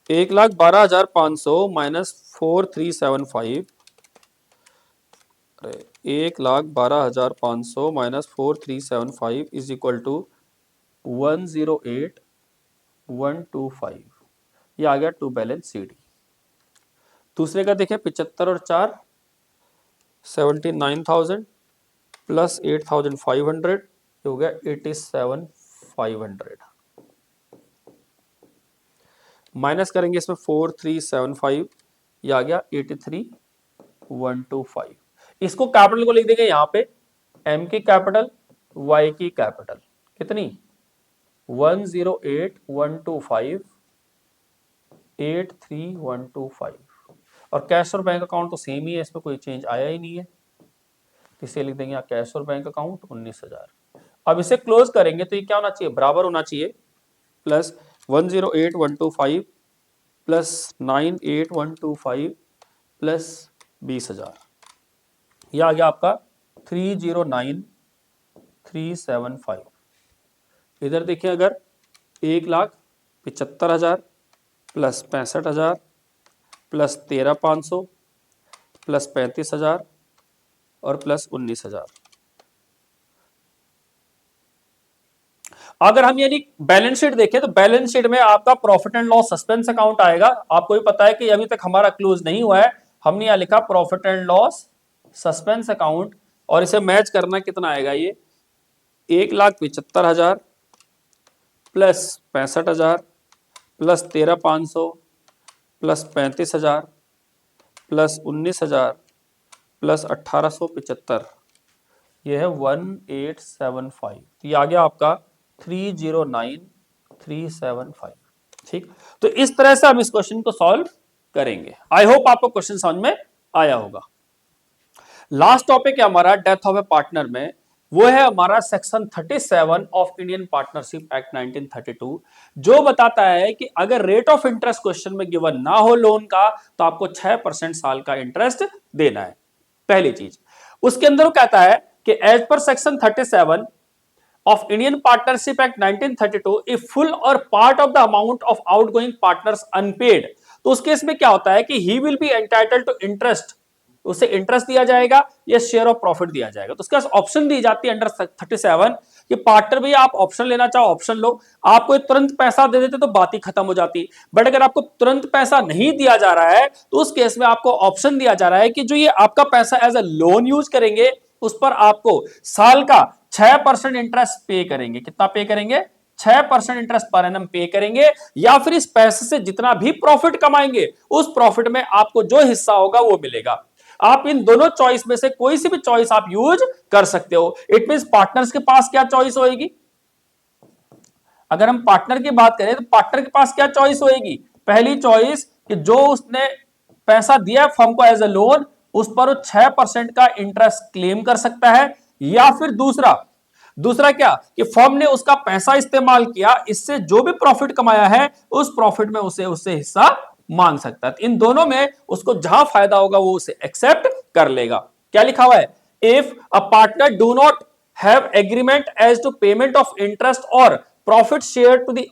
1,12,500 minus 4375, 1,12,500 minus 4375 is equal to 108,125। ये आ गया टू बैलेंस सीडी। दूसरे का देखें 75 और 4 79,000, प्लस 8,500, ये हो गया 87,500, माइनस करेंगे इसमें 4,375, ये आ गया 83,125। इसको कैपिटल को लिख देंगे यहां पे, एम की कैपिटल, वाई की कैपिटल, कितनी 108,125, 83,125, और कैश और बैंक अकाउंट तो सेम ही है, इसमें कोई चेंज आया ही नहीं है, इसे लिख देंगे कैश और बैंक अकाउंट 19,000। अब इसे क्लोज करेंगे तो ये क्या होना चाहिए, बराबर होना चाहिए, प्लस 108,125 प्लस 98,125 प्लस 20,000, यह आ गया आपका 309,375। इधर देखिए, अगर 1,75,000 प्लस 65,000 प्लस 13,500 प्लस 35,000 और प्लस 19,000, अगर हम यानी बैलेंस शीट देखें तो बैलेंस शीट में आपका profit and loss suspense account आएगा। आपको भी पता है कि अभी तक हमारा क्लोज नहीं हुआ है, हमने यहां लिखा profit and loss suspense account, और इसे मैच करना कितना आएगा, ये 1,75,000 plus 65,000 plus 13,500 plus 35,000 plus 19,000 plus 1,875, ये है 1,875, तो ये आ गया आपका 309,375। ठीक, तो इस तरह से हम इस क्वेश्चन को सॉल्व करेंगे। आई होप आपको क्वेश्चन समझ में आया होगा। लास्ट टॉपिक है हमारा डेथ ऑफ ए पार्टनर में, वो है हमारा section 37 of Indian partnership act 1932, जो बताता है कि अगर रेट ऑफ इंटरेस्ट क्वेश्चन में गिवन ना हो लोन का, तो आपको 6% साल का इंटरेस्ट देना है, पहली चीज। उसके अंदर वो कहता है कि as per section 37 of Indian Partnership Act 1932, if full or part of the amount of outgoing partners unpaid, तो उस केस में क्या होता है कि he will be entitled to interest, उसे इंटरेस्ट दिया जाएगा या शेयर ऑफ प्रॉफिट दिया जाएगा। तो उसके पास ऑप्शन दी जाती है अंडर 37 कि पार्टनर भैया आप ऑप्शन लेना चाहो ऑप्शन लो, आपको तुरंत पैसा दे देते तो बात ही खत्म हो जाती, बट अगर आपको तुरंत पैसा नहीं दिया जा रहा है तो उस केस में आपको ऑप्शन दिया जा रहा है कि जो ये आपका पैसा एज अ लोन यूज करेंगे, उस पर आपको साल का 6% इंटरेस्ट पे करेंगे। कितना पे करेंगे, 6% इंटरेस्ट पर एनम पे करेंगे, या फिर इस पैसे से जितना भी प्रॉफिट कमाएंगे उस प्रॉफिट में आपको जो हिस्सा होगा वो मिलेगा। आप इन दोनों चॉइस में से कोई सी भी चॉइस आप यूज कर सकते हो। इट मींस पार्टनर्स के पास क्या चॉइस होएगी, अगर हम पार्टनर की बात करें तो पार्टनर के पास क्या चॉइस होएगी, पहली चॉइस कि जो उसने पैसा दिया फर्म को एज अ लोन, उस पर वो 6% का इंटरेस्ट क्लेम कर सकता है, या फिर दूसरा क्या कि फर्म ने उसका पैसा इस्तेमाल किया, इससे जो भी प्रॉफिट कमाया है उस प्रॉफिट में उससे हिस्सा मांग सकता है। इन दोनों में उसको जहां फायदा होगा वो उसे एक्सेप्ट कर लेगा। क्या लिखा हुआ है, if a partner do not have agreement as to payment of interest और profit share to the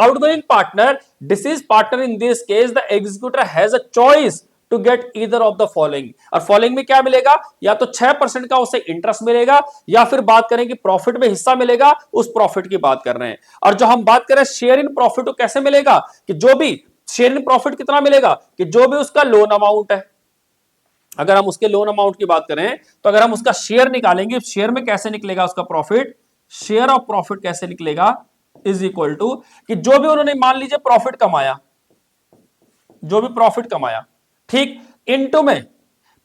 outgoing partner, deceased partner, in this case the executor has a choice to get either of the following, और following में क्या मिलेगा, या तो 6% का उसे interest मिलेगा, या फिर बात करें कि प्रॉफिट में हिस्सा मिलेगा, उस प्रॉफिट की बात कर रहे हैं। और जो हम बात करें शेयर इन प्रॉफिट, तो कैसे मिलेगा कि जो भी शेयर इन प्रॉफिट कितना मिलेगा कि जो भी उसका लोन अमाउंट है, अगर हम उसके लोन अमाउंट की बात करें तो अगर हम उसका शेयर निकालेंगे, शेयर में कैसे निकलेगा उसका प्रॉफिट, शेयर ऑफ प्रॉफिट कैसे निकलेगा, इज इक्वल टू कि जो भी उन्होंने मान लीजिए प्रॉफिट कमाया, जो भी प्रॉफिट कमाया, ठीक, इनटू में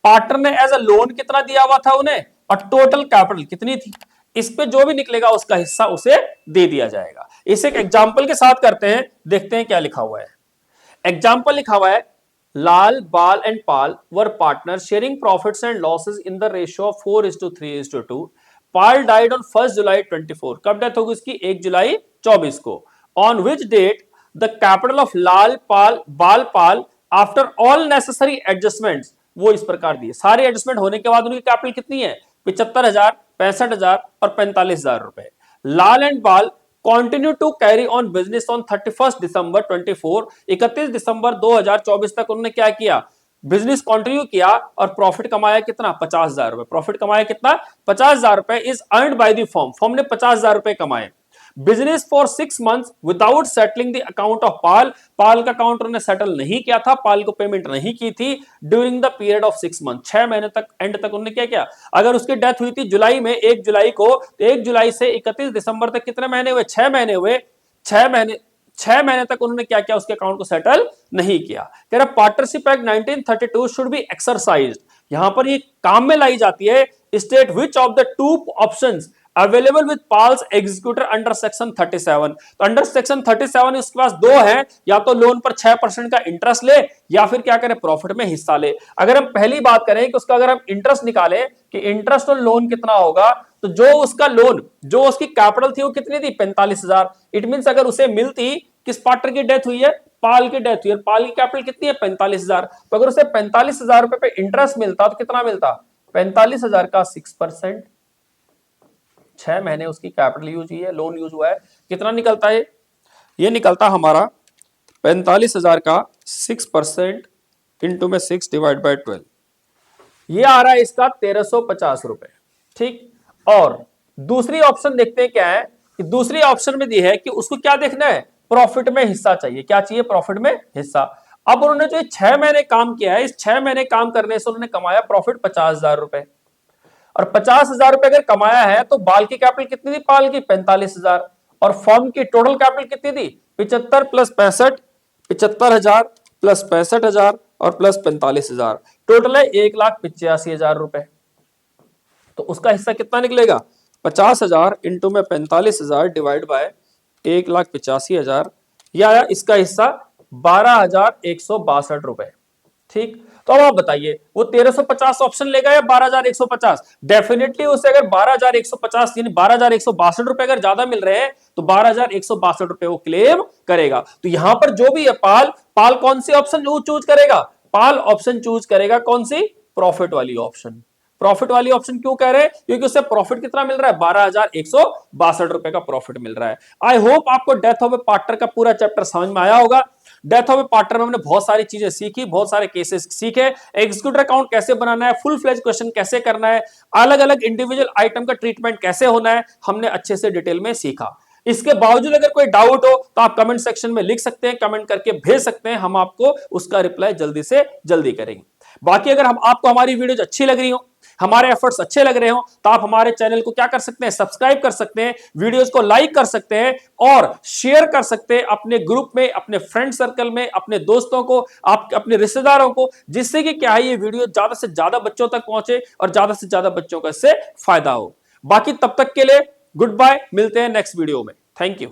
पार्टनर ने एज अ लोन कितना दिया हुआ था उन्हें, और टोटल कैपिटल कितनी थी, इस पे जो भी निकलेगा उसका हिस्सा उसे दे दिया जाएगा। इसे एक एग्जांपल के साथ करते हैं, देखते हैं क्या लिखा हुआ है। एग्जांपल लिखा हुआ है, Lal, Bal and Pal were partner sharing profits and losses in the ratio of 4:3:2। Pal died on 1 July 24, कब डेथ होगी उसकी, 1 जुलाई 24 को। On which date the capital of Lal Pal Bal Pal after all necessary adjustments, वो इस प्रकार दिए, सारे एडजस्टमेंट होने के बाद उनकी कैपिटल कितनी है, 75,000, 65,000 और 45,000 रुपए। Lal and Bal continue to carry on business on 31 December 24, 31 दिसंबर 2024 तक उन्होंने क्या किया, बिजनेस कंटिन्यू किया, और प्रॉफिट कमाया कितना, 50,000 रुपए। प्रॉफिट कमाया कितना, 50,000 रुपए is earned by the firm, firm ने 50,000 रुपए कमाए। Business for 6 months without settling the account of Pal. Pal का अकाउंट उन्होंने सेटल नहीं किया था, पाल को पेमेंट नहीं की थी during the period of 6 months, 6 महीने तक, एंड तक उन्होंने क्या किया। अगर उसकी डेथ हुई थी जुलाई में, 1 जुलाई को, तो 1 जुलाई से 31 दिसंबर तक कितने महीने हुए, 6 महीने हुए। 6 महीने तक उन्होंने क्या किया, उसके अकाउंट को सेटल नहीं किया। कह रहा partnership act 1932 should be exercised, यहां पर ये काम में लाई जाती है। State which of the two options available with Pal's executor under section 37। तो अंडर सेक्शन 37 इसके पास दो है, या तो लोन पर 6% का इंटरेस्ट ले, या फिर क्या करे, प्रॉफिट में हिस्सा ले। अगर हम पहली बात करें कि उसका अगर हम इंटरेस्ट निकालें कि इंटरेस्ट और लोन कितना होगा, तो जो उसका लोन, जो उसकी कैपिटल थी वो कितनी थी, 45,000। इट मींस अगर उसे मिलती, किस पार्टनर की डेथ हुई है, पाल की डेथ हुई है, पाल की कैपिटल कितनी है, 45,000। तो अगर उसे 45,000 रुपए पे इंटरेस्ट मिलता तो कितना मिलता, 45,000 का 6%, 6 महीने उसकी कैपिटल यूज हुई है, लोन यूज हुआ है, कितना निकलता है, ये निकलता हमारा 45,000 का 6% इंटू में 6 डिवाइड बाय 12, ये आ रहा है इसका 1350 रुपए। ठीक, और दूसरी ऑप्शन देखते हैं क्या है, कि दूसरी ऑप्शन में दी है कि उसको क्या देखना है, प्रॉफिट में हिस्सा चाहिए, क्या चाहिए, प्रॉफिट में हिस्सा। अब उन्होंने जो 6 महीने काम किया है, इस 6 महीने काम करने से उन्होंने कमाया प्रॉफिट 50,000 रुपए, और 50,000 रुपए अगर कमाया है तो बाल की कैपिटल कितनी थी, पाल की 45,000, और फर्म की टोटल कैपिटल कितनी थी, 75 प्लस 65, 75,000 प्लस 65,000 और प्लस 45,000, टोटल है 1,85,000 रुपए। तो उसका हिस्सा कितना निकलेगा, 50,000 इंटू में 45,000 डिवाइड बाय 1,85,000, या आया इसका हिस्सा 12,162 रुपए। ठीक, तो अब आप बताइए वो 1350 ऑप्शन लेगा या 12,150। डेफिनेटली उसे अगर 12,150 यानी 12,162 रुपए अगर ज्यादा मिल रहे हैं तो 12,162 रुपए वो क्लेम करेगा। तो यहां पर जो भी है पाल, पाल कौन सी ऑप्शन चूज करेगा, पाल ऑप्शन चूज करेगा कौन सी, प्रॉफिट वाली ऑप्शन। प्रॉफिट वाली ऑप्शन क्यों कह रहे हैं, क्योंकि उससे प्रॉफिट कितना मिल रहा है, 12,162 रुपए का प्रॉफिट मिल रहा है। आई होप आपको डेथ ऑफ ए पार्टनर का पूरा चैप्टर समझ में आया होगा। डेथ ऑफ ए पार्टनर में हमने बहुत सारी चीजें सीखी, बहुत सारे केसेस सीखे, एग्जीक्यूटिव अकाउंट कैसे बनाना है, फुल फ्लेज क्वेश्चन कैसे करना है, अलग अलग इंडिविजुअल आइटम का ट्रीटमेंट कैसे होना है, हमने अच्छे से डिटेल में सीखा। इसके बावजूद अगर कोई डाउट हो तो आप कमेंट सेक्शन में लिख सकते हैं, कमेंट करके भेज सकते हैं, हम आपको उसका रिप्लाई जल्दी से जल्दी करेंगे। बाकी अगर हम आपको हमारी वीडियोज अच्छी लग रही हो, हमारे एफर्ट्स अच्छे लग रहे हो, तो आप हमारे चैनल को क्या कर सकते हैं, सब्सक्राइब कर सकते हैं, वीडियोस को लाइक कर सकते हैं और शेयर कर सकते हैं अपने ग्रुप में, अपने फ्रेंड सर्कल में, अपने दोस्तों को, आप अपने रिश्तेदारों को, जिससे कि क्या है ये वीडियो ज्यादा से ज्यादा बच्चों तक पहुंचे और ज्यादा से ज्यादा बच्चों को इससे फायदा हो। बाकी तब तक के लिए गुड बाय, मिलते हैं नेक्स्ट वीडियो में। Thank you.